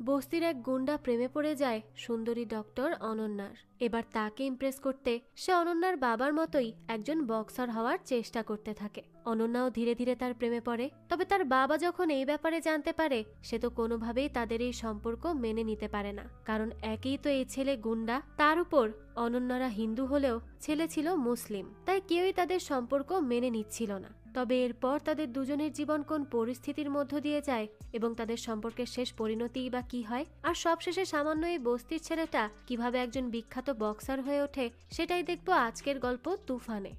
বস্তির এক গুন্ডা প্রেমে পড়ে যায় সুন্দরী ডক্টর অনন্যার। এবার তাকে ইমপ্রেস করতে সে অনন্যার বাবার মতোই একজন বক্সার হওয়ার চেষ্টা করতে থাকে। অনন্যাও ধীরে ধীরে তার প্রেমে পড়ে। তবে তার বাবা যখন এই ব্যাপারে জানতে পারে, সে তো কোনোভাবেই তাদের এই সম্পর্ক মেনে নিতে পারে না। কারণ একই তো এই ছেলে গুন্ডা, তার উপর অনন্যারা হিন্দু হলেও ছেলে ছিল মুসলিম, তাই কেউই তাদের সম্পর্ক মেনে নিচ্ছিল না। তবে এরপর তাদের দুজনের জীবন কোন পরিস্থিতির মধ্য দিয়ে যায় এবং তাদের সম্পর্কের শেষ পরিণতিই বা কি হয়, আর সবশেষে সামান্য এই বস্তির ছেলেটা কিভাবে একজন বিখ্যাত বক্সার হয়ে ওঠে, সেটাই দেখব আজকের গল্প তুফানে।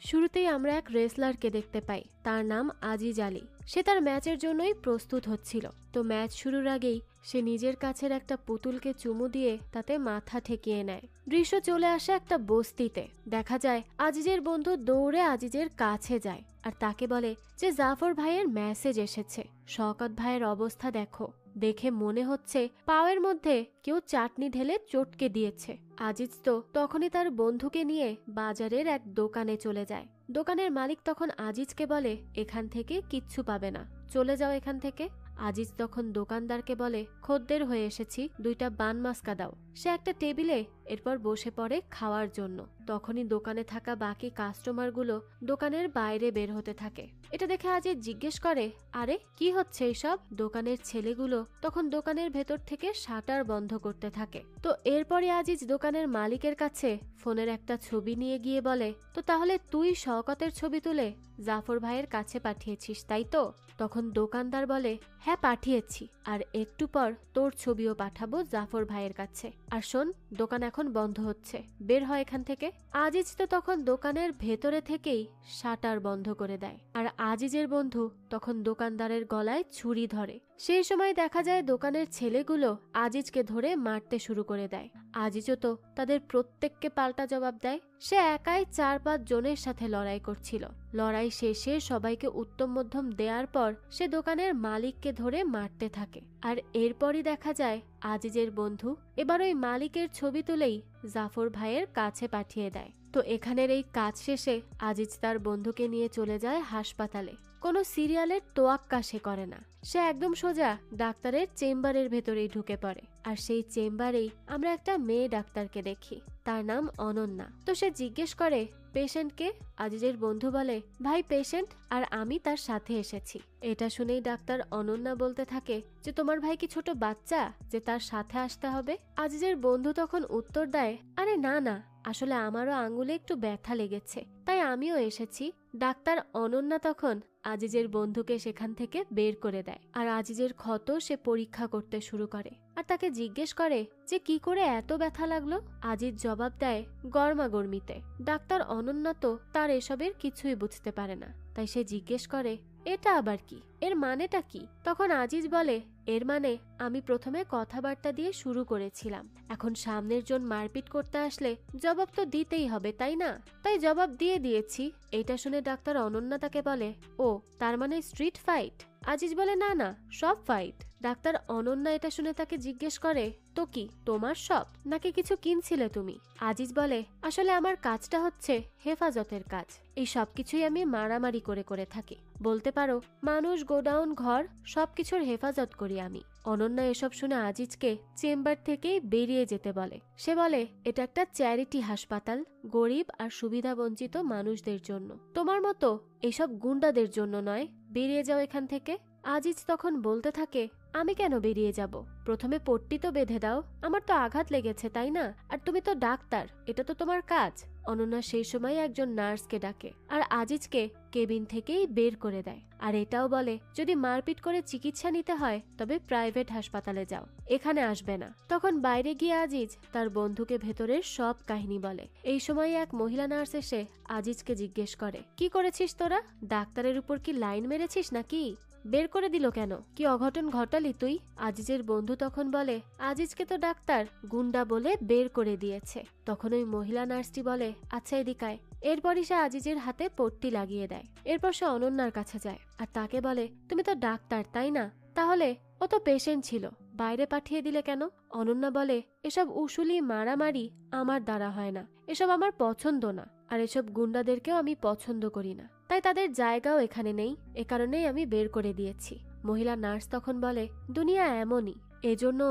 শুরুতেই আমরা এক রেসলারকে দেখতে পাই, তার নাম আজিজ আলী। সে তার ম্যাচের জন্যই প্রস্তুত হচ্ছিল। তো ম্যাচ শুরুর আগেই সে নিজের কাছের একটা পুতুলকে চুমু দিয়ে তাতে মাথা ঠেকিয়ে নেয়। দৃশ্য চলে আসে একটা বস্তিতে। দেখা যায় আজিজের বন্ধু দৌড়ে আজিজের কাছে যায় আর তাকে বলে যে জাফর ভাইয়ের মেসেজ এসেছে, শওকত ভাইয়ের অবস্থা দেখো। দেখে মনে হচ্ছে পাওয়ের মধ্যে কেউ চাটনি ঢেলে চটকে দিয়েছে। আজিজ তো তখনই তার বন্ধুকে নিয়ে বাজারের এক দোকানে চলে যায়। দোকানের মালিক তখন আজিজকে বলে, এখান থেকে কিচ্ছু পাবে না, চলে যাও এখান থেকে। আজিজ তখন দোকানদারকে বলে, খদ্দের হয়ে এসেছি, 2টা বান মাস্কা দাও। সে একটা টেবিলে এরপর বসে পড়ে খাওয়ার জন্য। তখনই দোকানে থাকা বাকি কাস্টমারগুলো দোকানের বাইরে বের হতে থাকে। এটা দেখে আজিজ জিজ্ঞেস করে, আরে কি হচ্ছে এইসব? দোকানের ছেলেগুলো তখন দোকানের ভেতর থেকে শাটার বন্ধ করতে থাকে। তো এরপরে আজিজ দোকানের মালিকের কাছে ফোনের একটা ছবি নিয়ে গিয়ে বলে, তো তাহলে তুই শওকতের ছবি তুলে জাফর ভাইয়ের কাছে পাঠিয়েছিস, তাই তো? তখন দোকানদার বলে, হ্যাঁ পাঠিয়েছি, আর একটু পর তোর ছবিও পাঠাবো জাফর ভাইয়ের কাছে। আর শোন, দোকান এখন বন্ধ হচ্ছে, বের হয় এখান থেকে। আজিজ তো তখন দোকানের ভেতরে থেকেই শাটার বন্ধ করে দেয়। আর আজিজের বন্ধু তখন দোকানদারের গলায় ছুরি ধরে। সেই সময় দেখা যায় দোকানের ছেলেগুলো আজিজকে ধরে মারতে শুরু করে দেয়। আজিজও তো তাদের প্রত্যেককে পাল্টা জবাব দেয়। সে একাই 4-5 জনের সাথে লড়াই করছিল। লড়াই শেষে সবাইকে উত্তম মধ্যম দেওয়ার পর সে দোকানের মালিককে ধরে মারতে থাকে। আর এরপরই দেখা যায় আজিজের বন্ধু এবার ওই মালিকের ছবি তুলেই জাফর ভাইয়ের কাছে পাঠিয়ে দেয়। তো এখানের এই কাজ শেষে আজিজ তার বন্ধুকে নিয়ে চলে যায় হাসপাতালে। কোনো সিরিয়ালের তোয়াক্কা সে করে না, সে একদম সোজা ডাক্তারের চেম্বারের ভেতরেই ঢুকে পড়ে। আর সেই চেম্বারেই আমরা একটা মেয়ে ডাক্তারকে দেখি, তার নাম অনন্যা। তো সে জিজ্ঞেস করে, পেশেন্টকে? আজিজের বন্ধু বলে, ভাই পেশেন্ট, আর আমি তার সাথে এসেছি। এটা শুনেই ডাক্তার অনন্যা বলতে থাকে যে তোমার ভাই কি ছোট বাচ্চা যে তার সাথে আসতে হবে? আজিজের বন্ধু তখন উত্তর দেয়, আরে না না, আসলে আমারও আঙ্গুলে একটু ব্যথা লেগেছে, তাই আমিও এসেছি। ডাক্তার অনন্যা তখন আজিজের বন্ধুকে সেখান থেকে বের করে দেয়। আর আজিজের ক্ষত সে পরীক্ষা করতে শুরু করে আর তাকে জিজ্ঞেস করে যে কি করে এত ব্যথা লাগলো। আজিজ জবাব দেয়, গরমাগর্মিতে। ডাক্তার অনন্যা তো তার এসবের কিছুই বুঝতে পারে না, তাই সে জিজ্ঞেস করে, এটা আবার কি, এর মানেটা কি? তখন আজিজ বলে, এর মানে আমি প্রথমে কথাবার্তা দিয়ে শুরু করেছিলাম, এখন সামনের জন মারপিট করতে আসলে জবাব তো দিতেই হবে, তাই না? তাই জবাব দিয়ে দিয়েছি। এটা শুনে ডাক্তার অনন্যা তাকে বলে, ও তার মানে স্ট্রিট ফাইট? আজিজ বলে, না না, সব ফাইট। ডাক্তার অনন্যা এটা শুনে তাকে জিজ্ঞেস করে, তো কি তোমার সব, নাকি কিছু কিনছিলে তুমি? আজিজ বলে, আসলে আমার কাজটা হচ্ছে হেফাজতের কাজ, এই সবকিছুই আমি মারামারি করে করে থাকি, বলতে পারো মানুষ, গোডাউন, ঘর সবকিছুর হেফাজত করি আমি। অনন্যা এসব শুনে আজিজকে চেম্বার থেকেই বেরিয়ে যেতে বলে। সে বলে, এটা একটা চ্যারিটি হাসপাতাল, গরিব আর সুবিধা বঞ্চিত মানুষদের জন্য, তোমার মতো এইসব গুন্ডাদের জন্য নয়, বেরিয়ে যাও এখান থেকে। আজিজ তখন বলতে থাকে, আমি কেন বেরিয়ে যাব? প্রথমে পট্টি তো বেঁধে দাও, আমার তো আঘাত লেগেছে, তাই না? আর তুমি তো ডাক্তার, এটা তো তোমার কাজ। অনন্যা সেই সময় একজন নার্সকে ডাকে আর আজিজকে কেবিন থেকেই বের করে দেয়। আর এটাও বলে, যদি মারপিট করে চিকিৎসা নিতে হয় তবে প্রাইভেট হাসপাতালে যাও, এখানে আসবে না। তখন বাইরে গিয়ে আজিজ তার বন্ধুকে ভেতরের সব কাহিনী বলে। এই সময় এক মহিলা নার্স এসে আজিজকে জিজ্ঞেস করে, কি করেছিস তোরা? ডাক্তারের উপর কি লাইন মেরেছিস নাকি? বের করে দিল কেন? কি অঘটন ঘটালি তুই? আজিজের বন্ধু তখন বলে, আজিজকে তো ডাক্তার গুন্ডা বলে বের করে দিয়েছে। তখন ওই মহিলা নার্সটি বলে, আচ্ছা এদিকায়। এরপরই সে আজিজের হাতে পট্টি লাগিয়ে দেয়। এরপর সে অনন্যার কাছে যায় আর তাকে বলে, তুমি তো ডাক্তার তাই না? তাহলে ও তো পেশেন্ট ছিল, বাইরে পাঠিয়ে দিলে কেন? অনন্যা বলে, এসব উসুলি মারামারি আমার দ্বারা হয় না, এসব আমার পছন্দ না, আর এসব গুন্ডাদেরকেও আমি পছন্দ করি না, তাই তাদের জায়গাও এখানে নেই, এ কারণেই আমি বের করে দিয়েছি। মহিলা নার্স তখন বলে, দুনিয়া এমনই, এজন্য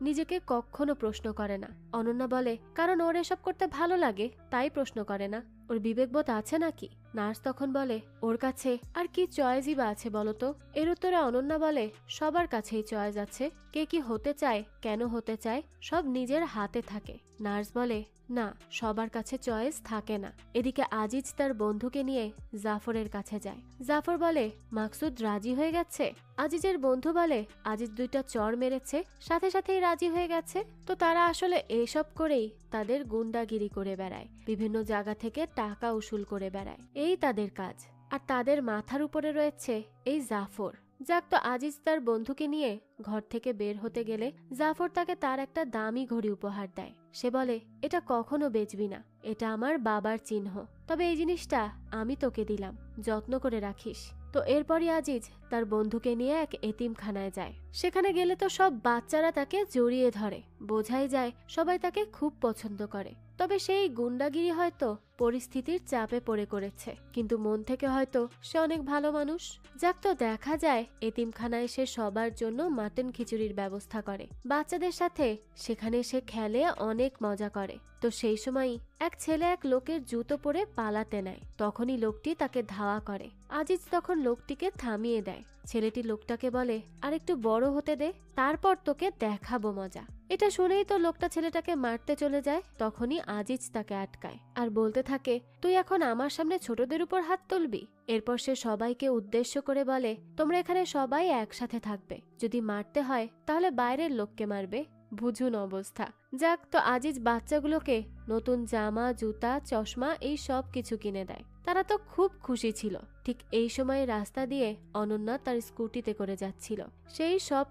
নিজেকে কখনো প্রশ্ন করে না। অনন্যা বলে, কারণ ওর এসব করতে ভালো লাগে তাই প্রশ্ন করে না। ওর বিবেকবোধ আছে নাকি? নার্স তখন বলে, ওর কাছে আর কি চয়েসই বা আছে বলতো? এর উত্তরে অনন্যা বলে, সবার কাছেই চয়েস আছে। কে কি হতে চায়, কেন হতে চায়, সব নিজের হাতে থাকে। নার্স বলে, না, সবার কাছে চয়েস থাকে না। এদিকে আজিজ তার বন্ধুকে নিয়ে জাফরের কাছে যায়। জাফর বলে, মাকসুদ রাজি হয়ে গেছে। আজিজের বন্ধু বলে, আজিজ 2টা চড় মেরেছে, সাথে সাথেই রাজি হয়ে গেছে। তো তারা আসলে এসব করেই তাদের গুন্ডাগিরি করে বেড়ায়, বিভিন্ন জায়গা থেকে টাকা উসুল করে বেড়ায়, এই তাদের কাজ। আর তাদের মাথার উপরে রয়েছে এই জাফর। যাক, তো আজিজ তার বন্ধুকে নিয়ে ঘর থেকে বের হতে গেলে জাফর তাকে তার একটা দামি ঘড়ি উপহার দেয়। সে বলে, এটা কখনো বেচবি না, এটা আমার বাবার চিহ্ন, তবে এই জিনিসটা আমি তোকে দিলাম, যত্ন করে রাখিস। তো এরপরই আজিজ তার বন্ধুকে নিয়ে এক এতিমখানায় যায়। সেখানে গেলে তো সব বাচ্চারা তাকে জড়িয়ে ধরে, বোঝাই যায় সবাই তাকে খুব পছন্দ করে। তবে সেই গুন্ডাগিরি হয়তো পরিস্থিতির চাপে পড়ে করেছে, কিন্তু মন থেকে হয়তো সে অনেক ভালো মানুষ। যাক, তো দেখা যায় এতিমখানায় সে সবার জন্য মাটন খিচুড়ির ব্যবস্থা করে, বাচ্চাদের সাথে সেখানে সে খেলে অনেক মজা করে। তো সেই সময়ই এক ছেলে এক লোকের জুতো পরে পালাতে নেয়, তখনই লোকটি তাকে ধাওয়া করে। আজিজ তখন লোকটিকে থামিয়ে দেয়। ছেলেটি লোকটাকে বলে, আর একটু বড় হতে দে, তারপর তোকে দেখাবো মজা। এটা শুনেই তো লোকটা ছেলেটাকে মারতে চলে যায়। তখনই আজিজ তাকে আটকায় আর বলতে থাকে, তুই এখন আমার সামনে ছোটদের উপর হাত তুলবি? এরপর সে সবাইকে উদ্দেশ্য করে বলে, তোমরা এখানে সবাই একসাথে থাকবে, যদি মারতে হয় তাহলে বাইরের লোককে মারবে, বুঝুন অবস্থা। যাক, তো আজিজ বাচ্চাগুলোকে নতুন জামা, জুতা, চশমা এই সব কিছু কিনে দেয়। তারা তো খুব খুশি ছিল। ঠিক এই সময় রাস্তা দিয়ে অনন্যা তার স্কুটিতে করে যাচ্ছিল। সেই সব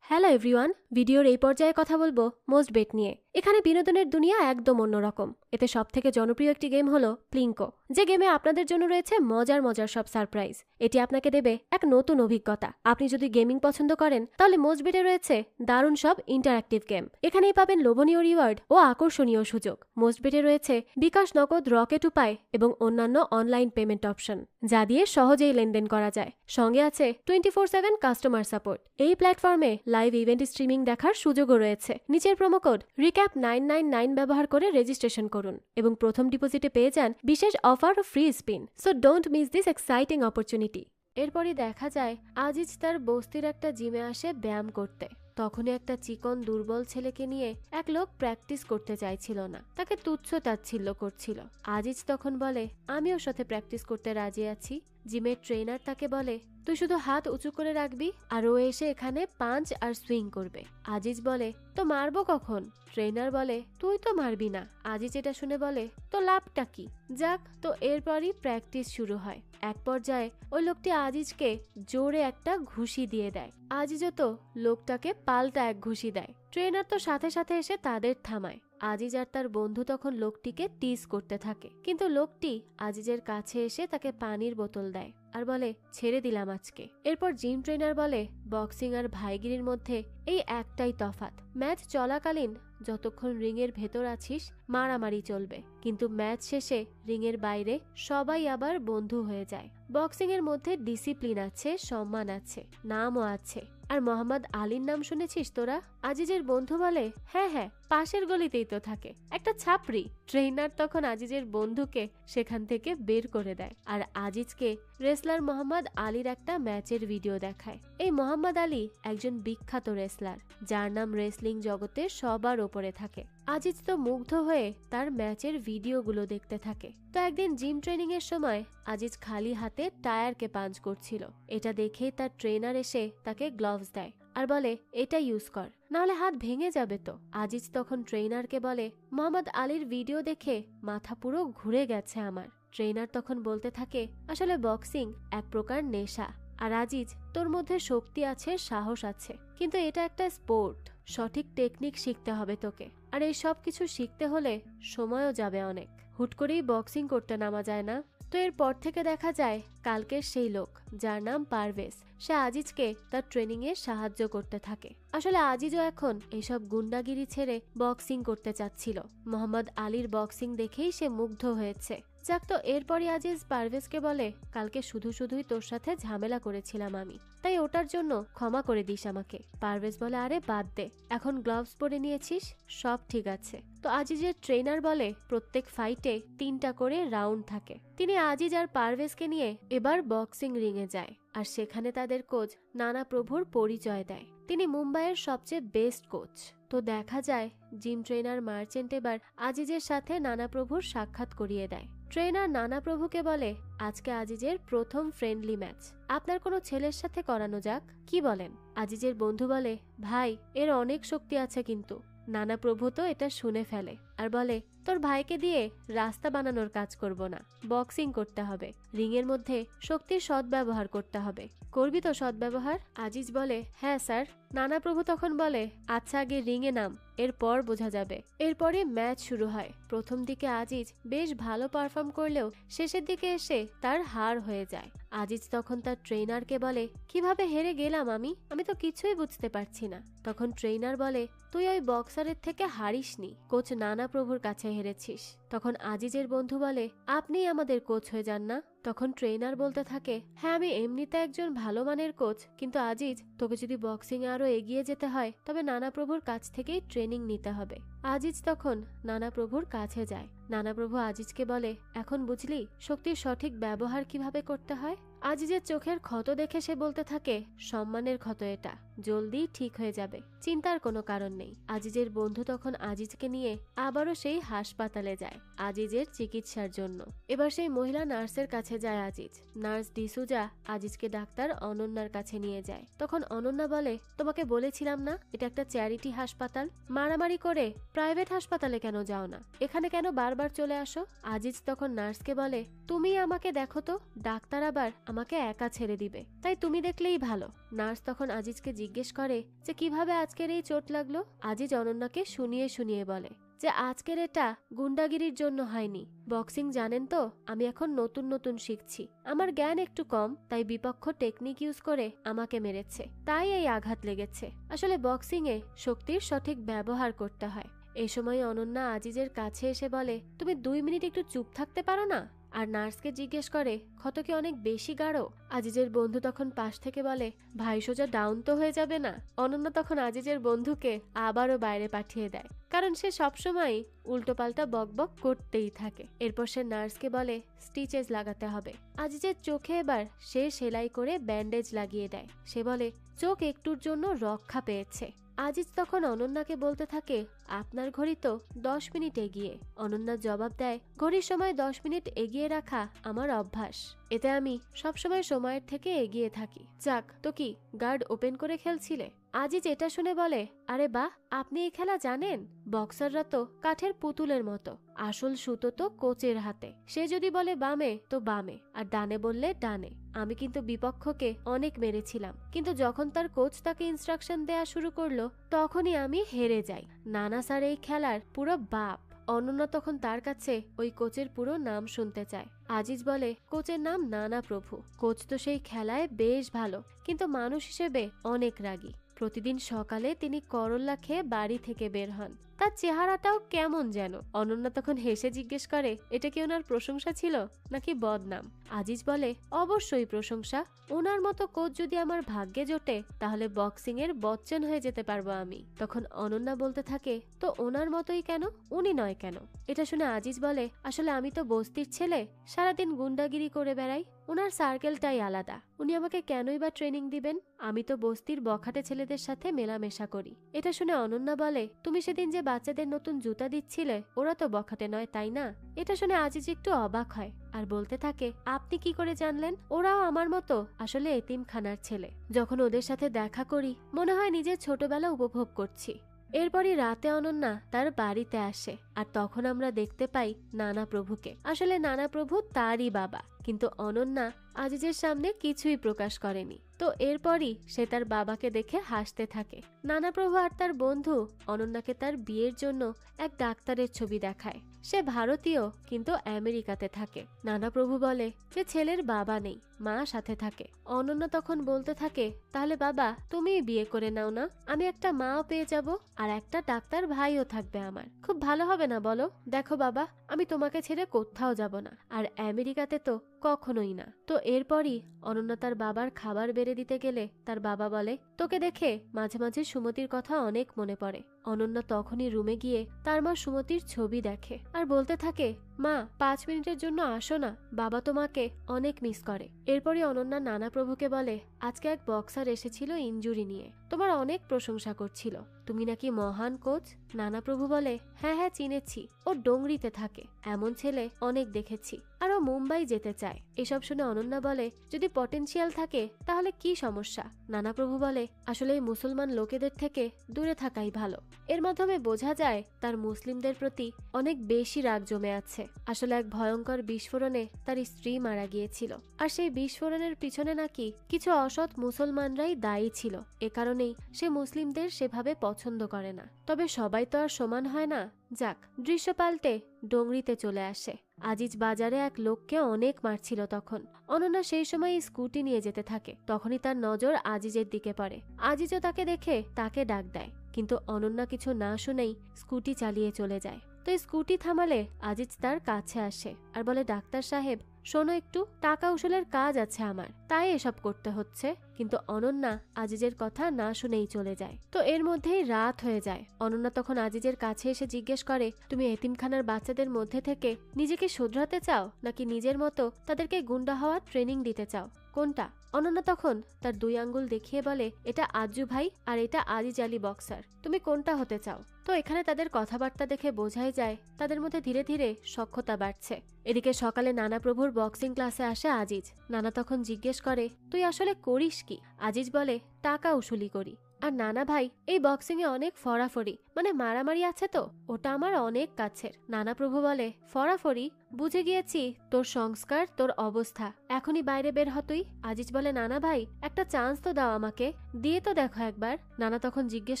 হ্যালো এভরিওয়ান, ভিডিওর এই পর্যায়ে কথা বলবো মোস্ট বেট নিয়ে। এখানে বিনোদনের দুনিয়া একদম অন্যরকম। এতে সবথেকে জনপ্রিয় একটি গেম হলো প্লিঙ্কো, যে গেমে আপনাদের জন্য রয়েছে মজার মজার সব সারপ্রাইজ। এটি আপনাকে দেবে এক নতুন অভিজ্ঞতা। আপনি যদি গেমিং পছন্দ করেন তাহলে মোস্ট বেটে রয়েছে দারুণ সব ইন্টারঅ্যাক্টিভ গেম। এখানেই পাবেন লোভনীয় রিওয়ার্ড ও আকর্ষণীয় সুযোগ। মোস্ট বেটে রয়েছে বিকাশ, নগদ, রকেট উপায় এবং অন্যান্য অনলাইন পেমেন্ট অপশন, যা দিয়ে সহজেই লেনদেন করা যায়। সঙ্গে আছে 24/7 কাস্টমার সাপোর্ট। এই প্ল্যাটফর্মে লাইভ ইভেন্ট স্ট্রিমিং দেখার সুযোগও রয়েছে। নিচের প্রোমো কোড রিক্যাপ 999 ব্যবহার করে রেজিস্ট্রেশন করুন এবং প্রথম ডিপোজিটে পেয়ে যান বিশেষ অফার ও free spin. So don't miss this exciting opportunity. এরপরই দেখা যায় আজিজ তার বস্তির একটা জিমে আসে ব্যায়াম করতে। তখনই একটা চিকন দুর্বল ছেলেকে নিয়ে এক লোক প্র্যাকটিস করতে চাইছিল না, তাকে তুচ্ছ তাচ্ছিল্য করছিল। আজিজ তখন বলে, আমি ওর সাথে প্র্যাকটিস করতে রাজি আছি। জিমের ট্রেনার তাকে বলে, তুই শুধু হাত উঁচু করে রাখবি আর ও এসে এখানে পাঞ্চ আর সুইং করবে। আজিজ বলে, তো মারবো কখন? ট্রেনার বলে, তুই তো মারবি না। আজিজ এটা শুনে বলে, তো লাভটা কি? যাক, তো এরপরই প্র্যাকটিস শুরু হয়। এক পর্যায়ে ওই লোকটি আজিজকে জোরে একটা ঘুষি দিয়ে দেয়। আজিজও তো লোকটাকে পাল্টা এক ঘুষি দেয়। ট্রেনার তো সাথে সাথে এসে তাদের থামায়। আজিজ আর তার বন্ধু তখন লোকটিকে টিজ করতে থাকে, কিন্তু লোকটি আজিজের কাছে এসে তাকে পানির বোতল দেয় আর বলে, ছেড়ে দিলাম আজকে। এরপর জিম ট্রেনার বলে, বক্সিং আর ভাইগিরির মধ্যে এই একটাই তফাৎ, ম্যাচ চলাকালীন যতক্ষণ রিংয়ের ভেতর আছিস মারামারি চলবে, কিন্তু ম্যাচ শেষে রিংয়ের বাইরে সবাই আবার বন্ধু হয়ে যায়। বক্সিং এর মধ্যে ডিসিপ্লিন আছে, সম্মান আছে, নামও আছে। আর মোহাম্মদ আলীর নাম শুনেছিস তোরা? আজিজের বন্ধু বলে, হ্যাঁ হ্যাঁ, পাশের গলিতেই তো থাকে, একটা ছাপরি। ট্রেনার তখন আজিজের বন্ধুকে সেখান থেকে বের করে দেয় আর আজিজকে রেসলার মোহাম্মদ আলীর একটা ম্যাচের ভিডিও দেখায়। এই মোহাম্মদ আলী একজন বিখ্যাত রেসলার, যার নাম রেসলিং জগতে সবার ওপরে থাকে। আজিজ তো মুগ্ধ হয়ে তার ম্যাচের ভিডিওগুলো দেখতে থাকে। তো একদিন জিম ট্রেনিং এর সময় আজিজ খালি হাতে টায়ারকে পাঞ্চ করছিল। এটা দেখে তার ট্রেনার এসে তাকে গ্লাভস দেয় আর বলে, এটা ইউজ কর, নাহলে হাত ভেঙে যাবে তো। আজিজ তখন ট্রেনারকে বলে, মোহাম্মদ আলীর ভিডিও দেখে মাথা পুরো ঘুরে গেছে আমার। ট্রেনার তখন বলতে থাকে, আসলে বক্সিং এক প্রকার নেশা। আর আজিজ, তোর মধ্যে শক্তি আছে, সাহস আছে, কিন্তু এটা একটা স্পোর্ট, সঠিক টেকনিক শিখতে হবে তোকে। আর এই সব কিছু শিখতে হলে সময়ও যাবে অনেক, হুট করেই বক্সিং করতে নামা যায় না। তো এরপর থেকে দেখা যায় কালকের সেই লোক, যার নাম পারভেজ, সে আজিজকে তার ট্রেনিং এ সাহায্য করতে থাকে। আসলে আজিজও এখন এইসব গুন্ডাগিরি ছেড়ে বক্সিং করতে চাচ্ছিল। মোহাম্মদ আলীর বক্সিং দেখেই সে মুগ্ধ হয়েছে। যাক, তো এরপরই আজিজ পারভেজকে বলে, কালকে শুধু শুধুই তোর সাথে ঝামেলা করেছিলাম আমি, তাই ওটার জন্য ক্ষমা করে দিস আমাকে। পারভেজ বলে, আরে বাদ দে, এখন গ্লাভস পরে নিয়েছিস, সব ঠিক আছে। তো আজিজের ট্রেনার বলে প্রত্যেক ফাইটে 3টা করে রাউন্ড থাকে। তিনি আজিজ আর পারভেজকে নিয়ে এবার বক্সিং রিংয়ে যায়, আর সেখানে তাদের কোচ নানা প্রভুর পরিচয় দেয়। তিনি মুম্বাইয়ের সবচেয়ে বেস্ট কোচ। তো দেখা যায় জিম ট্রেনার মার্চেন্ট এবার আজিজের সাথে নানা প্রভুর সাক্ষাৎ করিয়ে দেয়। ট্রেনার নানা প্রভুকে বলে, আজকে আজিজের প্রথম ফ্রেন্ডলি ম্যাচ আপনার কোনো ছেলের সাথে করানো যাক, কি বলেন? আজিজের বন্ধু বলে, ভাই এর অনেক শক্তি আছে, কিন্তু নানা প্রভু তো এটা শুনে ফেলে আর বলে, তোর ভাইকে দিয়ে রাস্তা বানানোর কাজ করব না, বক্সিং করতে হবে, রিংয়ের মধ্যে শক্তির সদ্ব্যবহার করতে হবে। করবি তো সদ্ব্যবহার? আজিজ বলে, হ্যাঁ স্যার। নানা প্রভু তখন বলে, আচ্ছা আগে রিংয়ে নাম, এরপর বোঝা যাবে। এরপরে ম্যাচ শুরু হয়। প্রথম দিকে আজিজ বেশ ভালো পারফর্ম করলেও শেষের দিকে এসে তার হার হয়ে যায়। আজিজ তখন তার ট্রেনারকে বলে, কিভাবে হেরে গেলাম আমি তো কিছুই বুঝতে পারছি না। তখন ট্রেনার বলে, তুই ওই বক্সারের থেকে হারিসনি, কোচ নানা প্রভুর কাছে হেরেছিস। তখন আজিজের বন্ধু বলে, আপনি আমাদের কোচ হয়ে যান না। তখন ট্রেনার বলতে থাকে, হ্যাঁ আমি এমনিতে একজন ভালো মানের কোচ, কিন্তু আজিজ তোকে যদি বক্সিং এ আরো এগিয়ে যেতে হয় তবে নানা প্রভুর কাছ থেকেই ট্রেনিং নিতে হবে। আজিজ তখন নানা প্রভুর কাছে যায়। নানা প্রভু আজিজকে বলে, এখন বুঝলি শক্তির সঠিক ব্যবহার কিভাবে করতে হয়? আজিজের চোখের ক্ষত দেখে সে বলতে থাকে, সম্মানের ক্ষত এটা, জলদি ঠিক হয়ে যাবে, চিন্তার কোনো কারণ নেই। আজিজের বন্ধু তখন আজিজকে নিয়ে আবারও সেই হাসপাতালে যায় আজিজের চিকিৎসার জন্য। এবার সেই মহিলা নার্সের কাছে যায় আজিজ। নার্স ডিসুজা আজিজকে ডাক্তার অনন্যার কাছে নিয়ে যায়। তখন অনন্যা বলে, তোমাকে বলেছিলাম না এটা একটা চ্যারিটি হাসপাতাল, মারামারি করে প্রাইভেট হাসপাতালে কেন যাও না, এখানে কেন বারবার চলে আসো? আজিজ তখন নার্সকে বলে, তুমি আমাকে দেখো তো, ডাক্তার আবার আমাকে একা ছেড়ে দিবে, তাই তুমি দেখলেই ভালো। নার্স তখন আজিজকে জিজ্ঞেস করে যে কিভাবে আজকের এই চোট লাগলো। আজিজ অনন্যাকে শুনিয়ে শুনিয়ে বলে যে আজকের এটা গুন্ডাগিরির জন্য হয়নি, বক্সিং জানেন তো আমি এখন নতুন নতুন শিখছি, আমার জ্ঞান একটু কম, তাই বিপক্ষ টেকনিক ইউজ করে আমাকে মেরেছে, তাই এই আঘাত লেগেছে। আসলে বক্সিং এ শক্তির সঠিক ব্যবহার করতে হয়। এই সময় অনন্যা আজিজের কাছে এসে বলে, তুমি 2 মিনিট একটু চুপ থাকতে পারো না? আর নার্সকে জিজ্ঞেস করে, ক্ষত কি অনেক বেশি গাঢ়? আজিজের বন্ধু তখন পাশ থেকে বলে, ভাই সোজা ডাউন তো হয়ে যাবে না? অনন্যা তখন আজিজের বন্ধুকে আবারও বাইরে পাঠিয়ে দেয়, কারণ সে সবসময় উল্টোপাল্টা বকবক করতেই থাকে। এরপর সে নার্সকে বলে স্টিচেস লাগাতে হবে। আজিজের চোখে এবার সে সেলাই করে ব্যান্ডেজ লাগিয়ে দেয়। সে বলে চোখ একটুর জন্য রক্ষা পেয়েছে। আজিজ তখন অনন্যাকে বলতে থাকে, আপনার ঘড়ি তো 10 মিনিট এগিয়ে। অনন্যা জবাব দেয়, ঘড়ির সময় 10 মিনিট এগিয়ে রাখা আমার অভ্যাস, এতে আমি সবসময় সময়ের থেকে এগিয়ে থাকি। যাক, তো কি গার্ড ওপেন করে খেলছিলে? আজিজ এটা শুনে বলে, আরে বাহ, আপনি এই খেলা জানেন? বক্সাররা তো কাঠের পুতুলের মতো, আসল সুতো তো কোচের হাতে, সে যদি বলে বামে তো বামে, আর ডানে বললে ডানে। আমি কিন্তু বিপক্ষকে অনেক মেরেছিলাম, কিন্তু যখন তার কোচ তাকে ইনস্ট্রাকশন দেয়া শুরু করলো তখনই আমি হেরে যাই। নানা স্যার এই খেলার পুরো বাপ। অনন্যা তখন তার কাছে ওই কোচের পুরো নাম শুনতে চায়। আজিজ বলে, কোচের নাম নানা প্রভু। কোচ তো সেই খেলায় বেশ ভালো, কিন্তু মানুষ হিসেবে অনেক রাগী। প্রতিদিন সকালে তিনি করল্লা খেয়ে বাড়ি থেকে বের হন, তার চেহারাটাও কেমন যেন। অনন্যা তখন হেসে জিজ্ঞেস করে, এটা কি ওনার প্রশংসা ছিল নাকি বদনাম? আজিজ বলে, অবশ্যই প্রশংসা, ওনার মতো কোচ যদি আমার ভাগ্যে জোটে তাহলে বক্সিং এর বচ্চন হয়ে যেতে পারবো আমি। তখন অনন্যা বলতে থাকে, তো ওনার মতোই কেন, উনি নয় কেন? এটা শুনে আজিজ বলে, আসলে আমি তো বস্তির ছেলে, সারাদিন গুন্ডাগিরি করে বেড়াই, ওনার সার্কেলটাই আলাদা, উনি আমাকে কেনই বা ট্রেনিং দিবেন? আমি তো বস্তির বখাটে ছেলেদের সাথে মেলামেশা করি। এটা শুনে অনন্যা বলে, তুমি সেদিন যে বাচ্চাদের নতুন জুতা দিচ্ছিলে ওরা তো বখাটে নয়, তাই না? এটা শুনে আজিজ একটু অবাক হয় আর বলতে থাকে, আপনি কি করে জানলেন? ওরাও আমার মতো আসলে এতিমখানার ছেলে, যখন ওদের সাথে দেখা করি মনে হয় নিজের ছোটবেলা উপভোগ করছি। এরপরই রাতে অনন্যা তার বাড়িতে আসে, আর তখন আমরা দেখতে পাই নানা প্রভুকে। আসলে নানা প্রভু তারই বাবা, কিন্তু অনন্যা আজিজের সামনে কিছুই প্রকাশ করেনি। তো এরপরই সে তার বাবাকে দেখে হাসতে থাকে। নানাপ্রভু আর তার বন্ধু অনন্যাকে তার বিয়ের জন্য এক ডাক্তারের ছবি দেখায়। সে ভারতীয় কিন্তু আমেরিকাতে থাকে। নানাপ্রভু বলে যে ছেলের বাবা নেই, মা সাথে থাকে। অনন্যা তখন বলতে থাকে, তাহলে বাবা তুমিই বিয়ে করে নাও না, আমি একটা মাও পেয়ে যাব আর একটা ডাক্তার ভাইও থাকবে আমার, খুব ভালো হবে না বলো? দেখো বাবা, আমি তোমাকে ছেড়ে কোথাও যাব না, আর আমেরিকাতে তো কখনোই না। তো এরপরই অনন্যা তার বাবার খাবার বেড়ে দিতে গেলে তার বাবা বলে, তোকে দেখে মাঝে মাঝে সুমতির কথা অনেক মনে পড়ে। অনন্যা তখনই রুমে গিয়ে তার মা সুমতির ছবি দেখে আর বলতে থাকে, মা 5 মিনিটের জন্য আসো না, বাবা তোমাকে অনেক মিস করে। এরপরই অনন্যা নানাপ্রভুকে বলে, আজকে এক বক্সার এসেছিল ইনজুরি নিয়ে, তোমার অনেক প্রশংসা করছিল, তুমি নাকি মহান কোচ। নানাপ্রভু বলে, হ্যাঁ হ্যাঁ চিনেছি, ও ডোংরিতে থাকে, এমন ছেলে অনেক দেখেছি, আর ও মুম্বাই যেতে চায়। এসব শুনে অনন্যা বলে, যদি পটেনশিয়াল থাকে তাহলে কি সমস্যা? নানাপ্রভু বলে, আসলে এই মুসলমান লোকেদের থেকে দূরে থাকাই ভালো। এর মাধ্যমে বোঝা যায় তার মুসলিমদের প্রতি অনেক বেশি রাগ জমে আছে। আসলে এক ভয়ঙ্কর বিস্ফোরণে তার স্ত্রী মারা গিয়েছিল, আর সেই বিস্ফোরণের পিছনে নাকি কিছু অসৎ মুসলমানরাই দায়ী ছিল। এ কারণেই সে মুসলিমদের সেভাবে পছন্দ করে না। তবে সবাই তো আর সমান হয় না। যাক, দৃশ্য পাল্টে ডোংরিতে চলে আসে। আজিজ বাজারে এক লোককে অনেক মারছিল। তখন অনন্যা সেই সময় স্কুটি নিয়ে যেতে থাকে। তখনই তার নজর আজিজের দিকে পড়ে। আজিজও তাকে দেখে তাকে ডাক দেয়, কিন্তু অনন্যা কিছু না শুনেই স্কুটি চালিয়ে চলে যায়। তো স্কুটি থামালে আজিজ তার কাছে আসে আর বলে, ডাক্তার সাহেব শোনো একটু, টাকা উসুলের কাজ আছে আমার, তাই এসব করতে হচ্ছে। কিন্তু অনন্যা আজিজের কথা না শুনেই চলে যায়। তো এর মধ্যেই রাত হয়ে যায়। অনন্যা তখন আজিজের কাছে এসে জিজ্ঞেস করে, তুমি এতিমখানার বাচ্চাদের মধ্যে থেকে নিজেকে শুধরাতে চাও, নাকি নিজের মতো তাদেরকে গুন্ডা হওয়ার ট্রেনিং দিতে চাও, কোনটা? অনন্যা তখন তার 2 আঙ্গুল দেখিয়ে বলে, এটা আজ্জু ভাই আর এটা আজিজ আলী বক্সার, তুমি কোনটা হতে চাও? তো এখানে তাদের কথাবার্তা দেখে বোঝাই যায় তাদের মধ্যে ধীরে ধীরে সখ্যতা বাড়ছে। এদিকে সকালে নানাপ্রভুর বক্সিং ক্লাসে আসে আজিজ। নানা তখন জিজ্ঞেস করে, তুই আসলে করিস কি? আজিজ বলে, টাকা উসুলি করি। আর নানা ভাই, এই বক্সিং এ অনেক ফরাফরি মানে মারামারি আছে তো, ওটা আমার অনেক কাছের। নানাপ্রভু বলে, ফরাফরি? বুঝে গিয়েছি তোর সংস্কার, তোর অবস্থা, এখনই বাইরে বের হ তুই। আজিজ বলে, নানা ভাই একটা চান্স তো দাও আমাকে, দিয়ে তো দেখো একবার। নানা তখন জিজ্ঞেস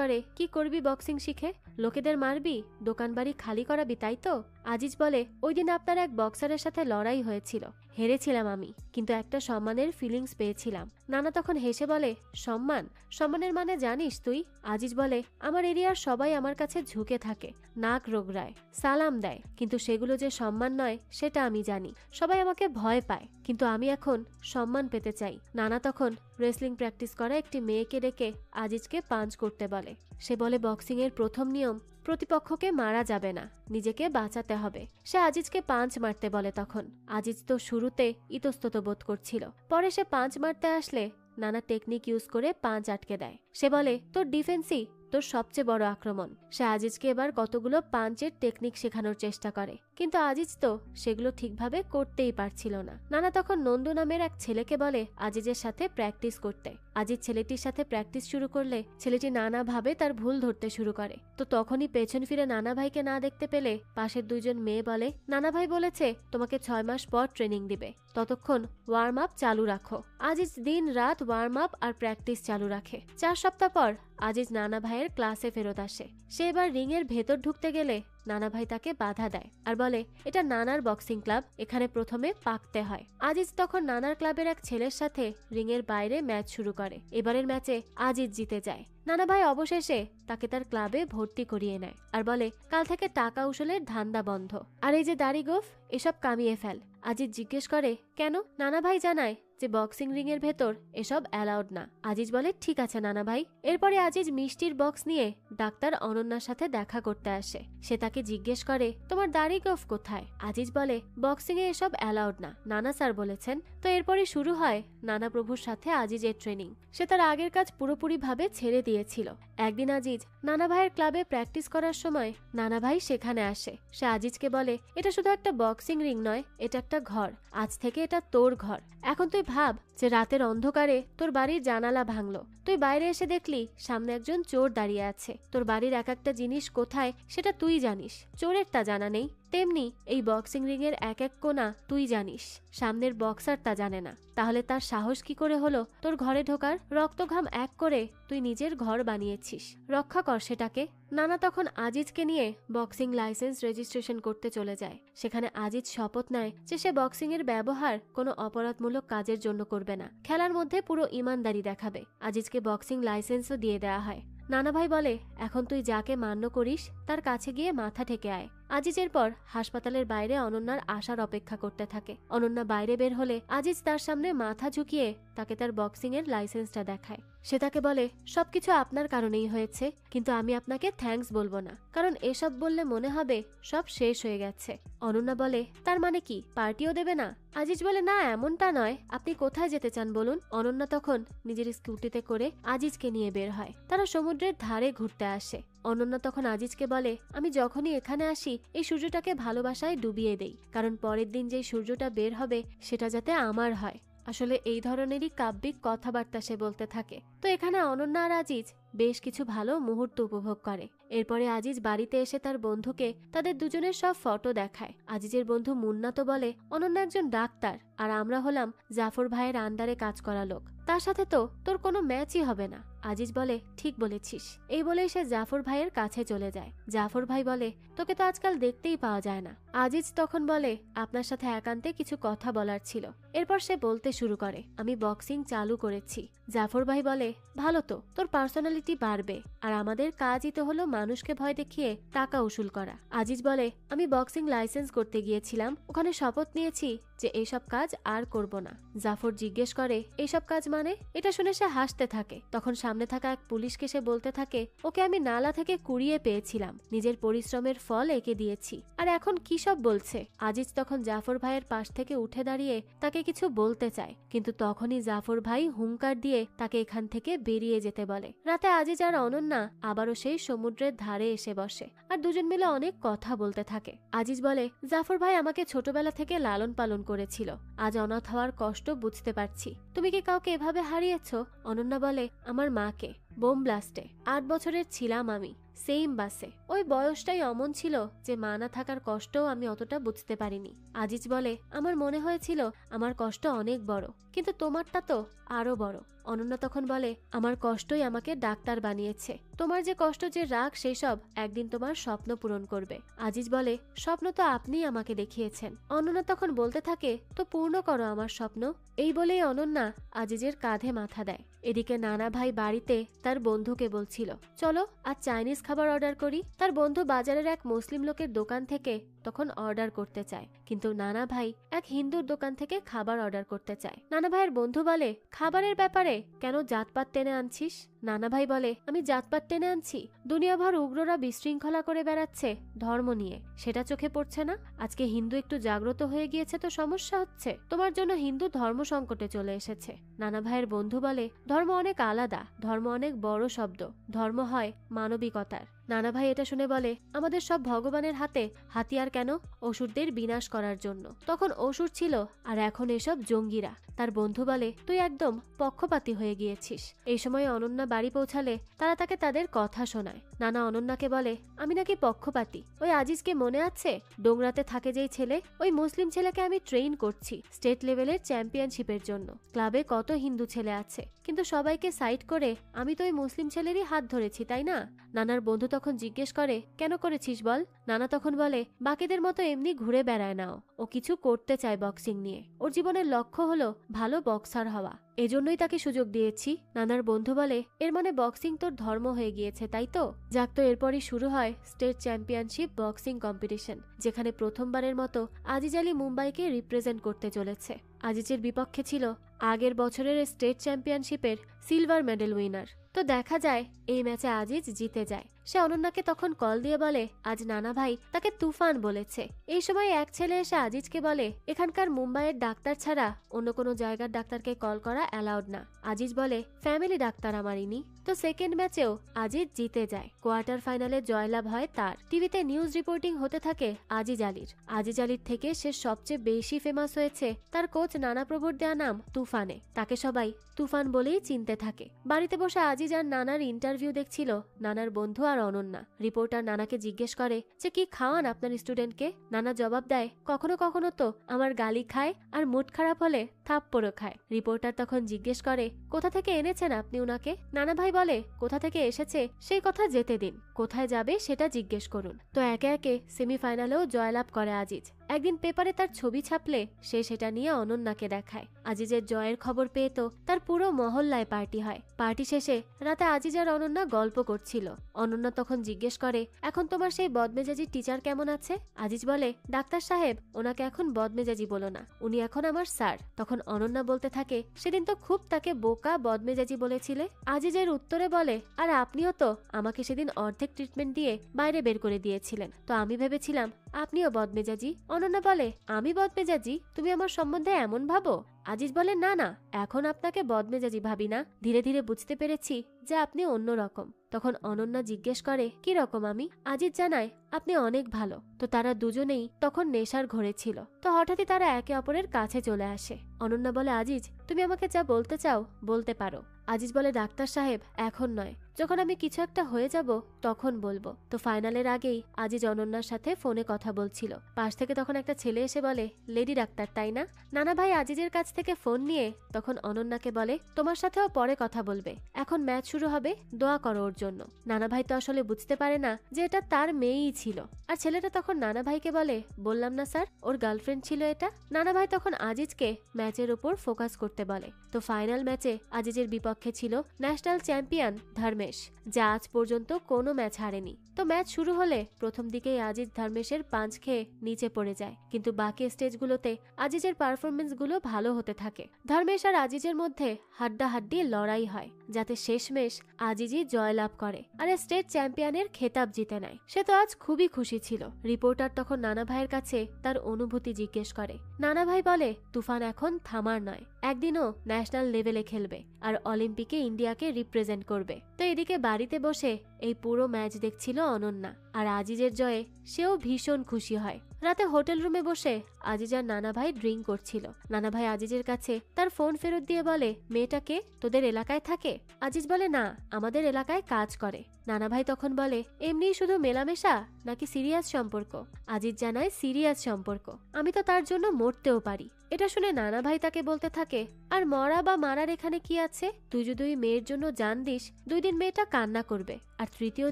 করে, কি করবি বক্সিং শিখে? লোকেদের মারবি, দোকান বাড়ি খালি করাবি, তাই তো? আজিজ বলে, ওই দিন আপনার এক বক্সারের সাথে লড়াই হয়েছিল, হেরেছিলাম আমি, কিন্তু একটা সম্মানের ফিলিংস পেয়েছিলাম। নানা তখন হেসে বলে, সম্মান? সম্মানের মানে জানিস তুই? আজিজ বলে, আমার এরিয়ার সবাই আমার কাছে ঝুঁকে থাকে, নাক রোগড়ায়, সালাম দেয়, কিন্তু সেগুলো যে সম্মান নয় সেটা আমি জানি। সবাই আমাকে ভয় পায়, কিন্তু আমি এখন সম্মান পেতে চাই। নানা তখন রেসলিং প্র্যাকটিস করা একটি মেয়েকে ডেকে আজিজকে পাঞ্চ করতে বলে। সে বলে, বক্সিং এর প্রথম নিয়ম, প্রতিপক্ষকে মারা যাবে না, নিজেকে বাঁচাতে হবে। সে আজিজকে পাঞ্চ মারতে বলে। তখন আজিজ তো শুরুতে ইতস্তত বোধ করছিল, পরে সে পাঞ্চ মারতে আসলে নানা টেকনিক ইউজ করে পাঞ্চ আটকে দেয়। সে বলে, তোর ডিফেন্সই তোর সবচেয়ে বড় আক্রমণ। সে আজিজকে এবার কতগুলো পাঞ্চের টেকনিক শেখানোর চেষ্টা করে, কিন্তু আজিজ তো সেগুলো ঠিকভাবে করতেই পারছিল না। নানা তখন নন্দু নামের এক ছেলেকে বলে আজিজের সাথে প্র্যাকটিস করতে। আজিজ ছেলেটির সাথে প্র্যাকটিস শুরু করলে ছেলেটি নানা ভাবে তার ভুল ধরতে শুরু করে। তো তখনই পেছন ফিরে নানা ভাইকে না দেখতে পেলে পাশের 2 জন মেয়ে বলে, নানা ভাই বলেছে তোমাকে 6 মাস পর ট্রেনিং দিবে, ততক্ষণ ওয়ার্ম আপ চালু রাখো। আজিজ দিন রাত ওয়ার্ম আপ আর প্র্যাকটিস চালু রাখে। 4 সপ্তাহ পর আজিজ নানা ভাইয়ের ক্লাসে ফেরত আসে। সে এবার রিং এর ভেতর ঢুকতে গেলে নানা ভাই তাকে বাধা দেয় আর বলে, এটা নানার বক্সিং ক্লাব, এখানে প্রথমে পাকতে হয়। আজিজ তখন নানার ক্লাবের এক ছেলের সাথে রিং এর বাইরে ম্যাচ শুরু করে। এবারের ম্যাচে আজিজ জিতে যায়। নানা ভাই অবশেষে তাকে তার ক্লাবে ভর্তি করিয়ে নেয় আর বলে, কাল থেকে টাকা উসুলের ধান্দা বন্ধ, আর এই যে দাড়ি গোফ এসব কামিয়ে ফেল। আজিজ জিজ্ঞেস করে, কেন? নানা ভাই জানায় যে বক্সিং রিং এর ভেতর এসব অ্যালাউড না। আজিজ বলে, ঠিক আছে নানা ভাই। এরপরে আজিজ মিষ্টির বক্স নিয়ে ডাক্তার অনন্যার সাথে দেখা করতে আসে। সে তাকে জিজ্ঞেস করে, তোমার দাড়ি গোফ কোথায়? আজিজ বলে, বক্সিং এ এসব অ্যালাউড না, নানা স্যার বলেছেন। তো এরপরে শুরু হয় নানা প্রভুর সাথে আজিজের ট্রেনিং। সে তার আগের কাজ পুরোপুরি ভাবে ছেড়ে দিয়েছিল। একদিন আজিজ নানা ভাইয়ের ক্লাবে প্র্যাকটিস করার সময় নানা ভাই সেখানে আসে। সে আজিজকে বলে, এটা শুধু একটা বক্সিং রিং নয়, এটা একটা ঘর, আজ থেকে এটা তোর ঘর। এখন তুই ভাব যে রাতের অন্ধকারে তোর বাড়ির জানালা ভাঙলো, তুই বাইরে এসে দেখলি সামনে একজন চোর দাঁড়িয়ে আছে। তোর বাড়ির এক একটা জিনিস কোথায় সেটা তুই জানিস, চোরের তা জানা নেই। তেমনি এই বক্সিং রিং এর এক এক কোণা তুই জানিস, সামনের বক্সার তা জানে না। তাহলে তার সাহস কি করে হলো তোর ঘরে ঢোকার? রক্তঘাম এক করে তুই নিজের ঘর বানিয়েছিস, রক্ষা কর সেটাকে। নানা তখন আজিজকে নিয়ে বক্সিং লাইসেন্স রেজিস্ট্রেশন করতে চলে যায়। সেখানে আজিজ শপথ নেয় যে সে বক্সিং এর ব্যবহার কোনো অপরাধমূলক কাজের জন্য করবে না, খেলার মধ্যে পুরো ইমানদারি দেখাবে। আজিজকে বক্সিং লাইসেন্সও দিয়ে দেওয়া হয়। নানা ভাই বলে, এখন তুই যাকে মান্য করিস তার কাছে গিয়ে মাথা ঠেকে আয়। আজিজের পর হাসপাতালের বাইরে অনন্যার আসার অপেক্ষা করতে থাকে। অনন্যা বাইরে বের হলে আজিজ তার সামনে মাথা ঝুঁকিয়ে তাকে তার বক্সিং এর লাইসেন্সটা দেখায়। সে তাকে বলে, সবকিছু আপনার কারণেই হয়েছে, কিন্তু আমি আপনাকে থ্যাঙ্কস বলবো না, কারণ এসব বললে মনে হবে সব শেষ হয়ে গেছে। অনন্যা বলে, তার মানে কি পার্টিও দেবে না? আজিজ বলে, না এমনটা নয়, আপনি কোথায় যেতে চান বলুন। অনন্যা তখন নিজের স্কুটিতে করে আজিজকে নিয়ে বের হয়। তারা সমুদ্রের ধারে ঘুরতে আসে। অনন্যা তখন আজিজকে বলে, আমি যখনই এখানে আসি এই সূর্যটাকে ভালোবাসায় ডুবিয়ে দেই, কারণ পরের দিন যেই সূর্যটা বের হবে সেটা যাতে আমার হয়। আসলে এই ধরনেরই কাব্যিক কথাবার্তা সে বলতে থাকে। তো এখানে অনন্যা আর আজিজ বেশ কিছু ভালো মুহূর্ত উপভোগ করে। এরপরে আজিজ বাড়িতে এসে তার বন্ধুকে তাদের দুজনের সব ফটো দেখায়। আজিজের বন্ধু মুন্না তো বলে, অনন্যা একজন ডাক্তার আর আমরা হলাম জাফর ভাইয়ের আন্ডারে কাজ করা লোক, তার সাথে তো তোর কোনো ম্যাচই হবে না। আজিজ বলে, ঠিক বলেছিস। এই বলেই সে জাফর ভাইয়ের কাছে চলে যায়। জাফর ভাই বলে, তোকে তো আজকাল দেখতেই পাওয়া যায় না। আজিজ তখন বলে, আপনার সাথে একান্তে কিছু কথা বলার ছিল। এরপর সে বলতে শুরু করে, আমি বক্সিং চালু করেছি। জাফর ভাই বলে, ভালো তো, তোর পার্সোনালিটি বাড়বে, আর আমাদের কাজই তো হলো মানুষকে ভয় দেখিয়ে টাকা উসুল করা। আজিজ বলে, আমি বক্সিং লাইসেন্স করতে গিয়েছিলাম, ওখানে শপথ নিয়েছি যে এইসব কাজ আর করব না। জাফর জিজ্ঞেস করে, এইসব কাজ মানে? এটা শুনে সে হাসতে থাকে। তখন সামনে থাকা এক পুলিশকে সে বলতে থাকে, ওকে আমি নালা থেকে কুড়িয়ে পেয়েছিলাম, নিজের পরিশ্রমের ফল একে দিয়েছি, আর এখন কি সব বলছে। আজিজ তখন জাফর ভাইয়ের পাশ থেকে উঠে দাঁড়িয়ে তাকে কিছু বলতে চায়, কিন্তু তখনই জাফর ভাই হুঙ্কার দিয়ে তাকে এখান থেকে বেরিয়ে যেতে বলে। রাতে আজিজ আর অনন্যা আবারও সেই সমুদ্রের ধারে এসে বসে আর দুজন মিলে অনেক কথা বলতে থাকে। আজিজ বলে, জাফর ভাই আমাকে ছোটবেলা থেকে লালন পালন করেছিল, আজ অনাথ হওয়ার কষ্ট বুঝতে পারছি। তুমি কি কাউকে এভাবে হারিয়েছ? অনন্যা বলে, আমার মাকে বোম ব্লাস্টে। 8 বছরের ছিলাম আমি, সেম বাসে। ওই বয়সটাই অমন ছিল যে মা না থাকার কষ্টও আমি অতটা বুঝতে পারিনি। আজিজ বলে, আমার মনে হয়েছিল আমার কষ্ট অনেক বড়, কিন্তু তোমারটা তো আরো বড়। অনন্যা তখন বলে, আমার কষ্টই আমাকে ডাক্তার বানিয়েছে, তোমার যে কষ্ট যে রাগ সেসব একদিন তোমার স্বপ্ন পূরণ করবে। আজিজ বলে, স্বপ্ন তো আপনিই আমাকে দেখিয়েছেন। অনন্যা তখন বলতে থাকে, তো পূর্ণ করো আমার স্বপ্ন। এই বলেই অনন্যা আজিজের কাঁধে মাথা দেয়। এদিকে নানা ভাই বাড়িতে তার বন্ধুকে বলছিল, চলো আজ চাইনিজ খাবার অর্ডার করি। তার বন্ধু বাজারের এক মুসলিম লোকের দোকান থেকে তখন অর্ডার করতে চায়, কিন্তু নানা ভাই এক হিন্দুর দোকান থেকে খাবার অর্ডার করতে চায়। নানা ভাইয়ের বন্ধু বলে, খাবারের ব্যাপারে কেন জাতপাত টেনে আনছিস? নানা ভাই বলে, আমি জাতপাত টেনে আনছি? দুনিয়াভর উগ্ররা বিশৃঙ্খলা করে বেড়াচ্ছে ধর্ম নিয়ে, সেটা চোখে পড়ছে না? আজকে হিন্দু একটু জাগ্রত হয়ে গিয়েছে তো সমস্যা হচ্ছে? তোমার জন্য হিন্দু ধর্ম সংকটে চলে এসেছে। নানা ভাইয়ের বন্ধু বলে, ধর্ম অনেক আলাদা, ধর্ম অনেক বড় শব্দ, ধর্ম হয় মানবিকতার। নানা ভাই এটা শুনে বলে, আমাদের সব ভগবানের হাতে হাতিয়ার কেন? অসুরদের বিনাশ করার জন্য। তখন অসুর ছিল আর এখন এসব জঙ্গিরা। তার বন্ধু বলে, তুই একদম পক্ষপাতী হয়ে গিয়েছিস। এই সময় অনন্যা বাড়ি পৌঁছালে তারা তাকে তাদের কথা শোনায়। নানা অনন্যাকে বলে, আমি নাকি পক্ষপাতী? ওই আজিজকে মনে আছে? ডোংরাতে থাকে যেই ছেলে, ওই মুসলিম ছেলেকে আমি ট্রেন করছি স্টেট লেভেলের চ্যাম্পিয়নশিপের জন্য। ক্লাবে কত হিন্দু ছেলে আছে, কিন্তু সবাইকে সাইড করে আমি তো ওই মুসলিম ছেলেরই হাত ধরেছি, তাই না? নানার বন্ধু তখন জিজ্ঞেস করে, কেন করেছিস বল? নানা তখন বলে, বাকিদের মতো এমনি ঘুরে বেড়ায় নাও, ও কিছু করতে চায় বক্সিং নিয়ে। ওর জীবনের লক্ষ্য হলো ভালো বক্সার হওয়া, এজন্যই তাকে সুযোগ দিয়েছি। নানার বন্ধু বলে, এর মানে বক্সিং তোর ধর্ম হয়ে গিয়েছে, তাই তো? যাক, তো এরপরই শুরু হয় স্টেট চ্যাম্পিয়নশিপ বক্সিং কম্পিটিশন, যেখানে প্রথমবারের মতো আজিজ আলী মুম্বাইকে রিপ্রেজেন্ট করতে চলেছে। আজিজের বিপক্ষে ছিল আগের বছরের স্টেট চ্যাম্পিয়নশিপের সিলভার মেডেল উইনার। তো দেখা যায় এই ম্যাচে আজিজ জিতে যায়। সে অনন্যাকে তখন কল দিয়ে বলে, আজ নানা ভাই তাকে তুফান বলেছে। এই সময় এক ছেলে এসে আজিজকে বলে, এখানকার মুম্বাইয়ের ডাক্তার ছাড়া অন্য কোনো জায়গার ডাক্তারকে কল করা অ্যালাউড না। আজিজ বলে, ফ্যামিলি ডাক্তার আমার ইনি। তো সেকেন্ড ম্যাচেও আজিজ জিতে যায়। কোয়ার্টার ফাইনালে জয়লাভ হয় তার। টিভিতে নিউজ রিপোর্টিং হতে থাকে আজিজ আলীর। আজিজ আলীর থেকে সে সবচেয়ে বেশি ফেমাস হয়েছে তার কোচ নানা প্রভুর দেয়া নাম তুফানে। তাকে সবাই তুফান বলেই চিনতে থাকে। বাড়িতে বসে আজিজ আর নানার ইন্টারভিউ দেখছিল নানার বন্ধু আর অনন্যা। রিপোর্টার নানাকে জিজ্ঞেস করে যে কি খাওয়ান আপনার স্টুডেন্টকে। নানা জবাব দেয়, কখনো কখনো তো আমার গালি খায় আর মুড খারাপ হলে থাপ্পড়ও খায়। রিপোর্টার তখন জিজ্ঞেস করে, কোথা থেকে এনেছেন আপনি উনাকে? নানা ভাই বলে, কোথা থেকে এসেছে সেই কথা যেতে দিন, কোথায় যাবে সেটা জিজ্ঞেস করুন। তো একে একে সেমিফাইনালেও জয়লাভ করে আজিজ। একদিন পেপারে তার ছবি ছাপলে সে সেটা নিয়ে অনন্যাকে দেখায়। আজিজের জয়ের খবর পেয়ে তো তার পুরো মহল্লায় পার্টি হয়। পার্টি শেষে রাতে আজিজ আর অনন্যা গল্প করছিল। অনন্যা তখন জিজ্ঞেস করে, এখন তোমার সেই বদমেজাজি টিচার কেমন আছে? আজিজ বলে, ডাক্তার সাহেব, ওনাকে এখন বদমেজাজি বলো না, উনি এখন আমার স্যার। তখন অনন্যা বলতে থাকে, সেদিন তো খুব তাকে বোকা বদমেজাজি বলেছিলে। আজিজের উত্তরে বলে, আর আপনিও তো আমাকে সেদিন অর্ধেক ট্রিটমেন্ট দিয়ে বাইরে বের করে দিয়েছিলেন, তো আমি ভেবেছিলাম আপনিও বদমেজাজি। অনন্যা বলে, আমি বদমেজাজি? তুমি আমার সম্বন্ধে এমন ভাবো? আজিজ বলে, না না, এখন আপনাকে বদমেজাজি ভাবি না, ধীরে ধীরে বুঝতে পেরেছি যে আপনি অন্যরকম। তখন অনন্যা জিজ্ঞেস করে, কি রকম আমি? আজিজ জানায়, আপনি অনেক ভালো। তো তারা দুজনেই তখন নেশার ঘরে ছিল। তো হঠাৎই তারা একে অপরের কাছে চলে আসে। অনন্যা বলে, আজিজ, তুমি আমাকে যা বলতে চাও বলতে পারো। আজিজ বলে, ডাক্তার সাহেব, এখন নয়, যখন আমি কিছু একটা হয়ে যাব তখন বলবো। তো ফাইনালের আগেই আজিজ অনন্যার সাথে ফোনে কথা বলছিল। পাশ থেকে তখন একটা ছেলে এসে বলে, লেডি ডাক্তার তাই না? নানা ভাই আজিজের কাছ থেকে ফোন নিয়ে তখন অনন্যাকে বলে, তোমার সাথেও পরে কথা বলবে, এখন ম্যাচ শুরু হবে, দোয়া করো ওর জন্য। নানা ভাই তো আসলে বুঝতে পারে না যে এটা তার মেয়েই ছিল। আর ছেলেটা তখন নানা ভাইকে বলে, বললাম না স্যার, ওর গার্লফ্রেন্ড ছিল এটা। নানা ভাই তখন আজিজকে ম্যাচের উপর ফোকাস করতে বলে। তো ফাইনাল ম্যাচে আজিজের বিপক্ষে ছিল ন্যাশনাল চ্যাম্পিয়ন ধর্মেশ, যা আজ পর্যন্ত কোনো ম্যাচ হারেনি। তো ম্যাচ শুরু হলে প্রথম দিকেই আজিজ ধর্মেশের পাঞ্চ খেয়ে নিচে পড়ে যায়, কিন্তু বাকি স্টেজগুলোতে আজিজের পারফরমেন্সগুলো ভালো হতে থাকে। ধর্মেশ আর আজিজের মধ্যে হাড্ডাহাড্ডি লড়াই হয়, যাতে শেষমেশ আজিজই জয়লাভ করে আর স্টেট চ্যাম্পিয়নের খেতাব জিতে নেয়। সে তো আজ খুবই খুশি ছিল। রিপোর্টার তখন নানা ভাইয়ের কাছে তার অনুভূতি জিজ্ঞেস করে। নানা ভাই বলে, তুফান এখন থামার নয়, একদিনও ন্যাশনাল লেভেলে খেলবে আর অলিম্পিকে ইন্ডিয়াকে রিপ্রেজেন্ট করবে। তো এদিকে বাড়িতে বসে এই পুরো ম্যাচ দেখছিল অনন্যা, আর আজিজের জয়ে সেও ভীষণ খুশি হয়। রাতে হোটেল রুমে বসে আজিজ আর নানা ভাই ড্রিঙ্ক করছিল। নানা ভাই আজিজের কাছে তার ফোন ফেরত দিয়ে বলে, মেয়েটাকে তোদের এলাকায় থাকে? আজিজ বলে, না, আমাদের এলাকায় কাজ করে। নানা ভাই তখন বলে, এমনি শুধু মেলামেশা নাকি সিরিয়াস সম্পর্ক? আজিজ জানায়, সিরিয়াস সম্পর্ক, আমি তো তার জন্য মরতেও পারি। এটা শুনে নানা ভাই তাকে বলতে থাকে, আর মরা বা মারার এখানে কি আছে? তুই যদি ওই মেয়ের জন্য জান দিস, 2 দিন মেয়েটা কান্না করবে, আর তৃতীয়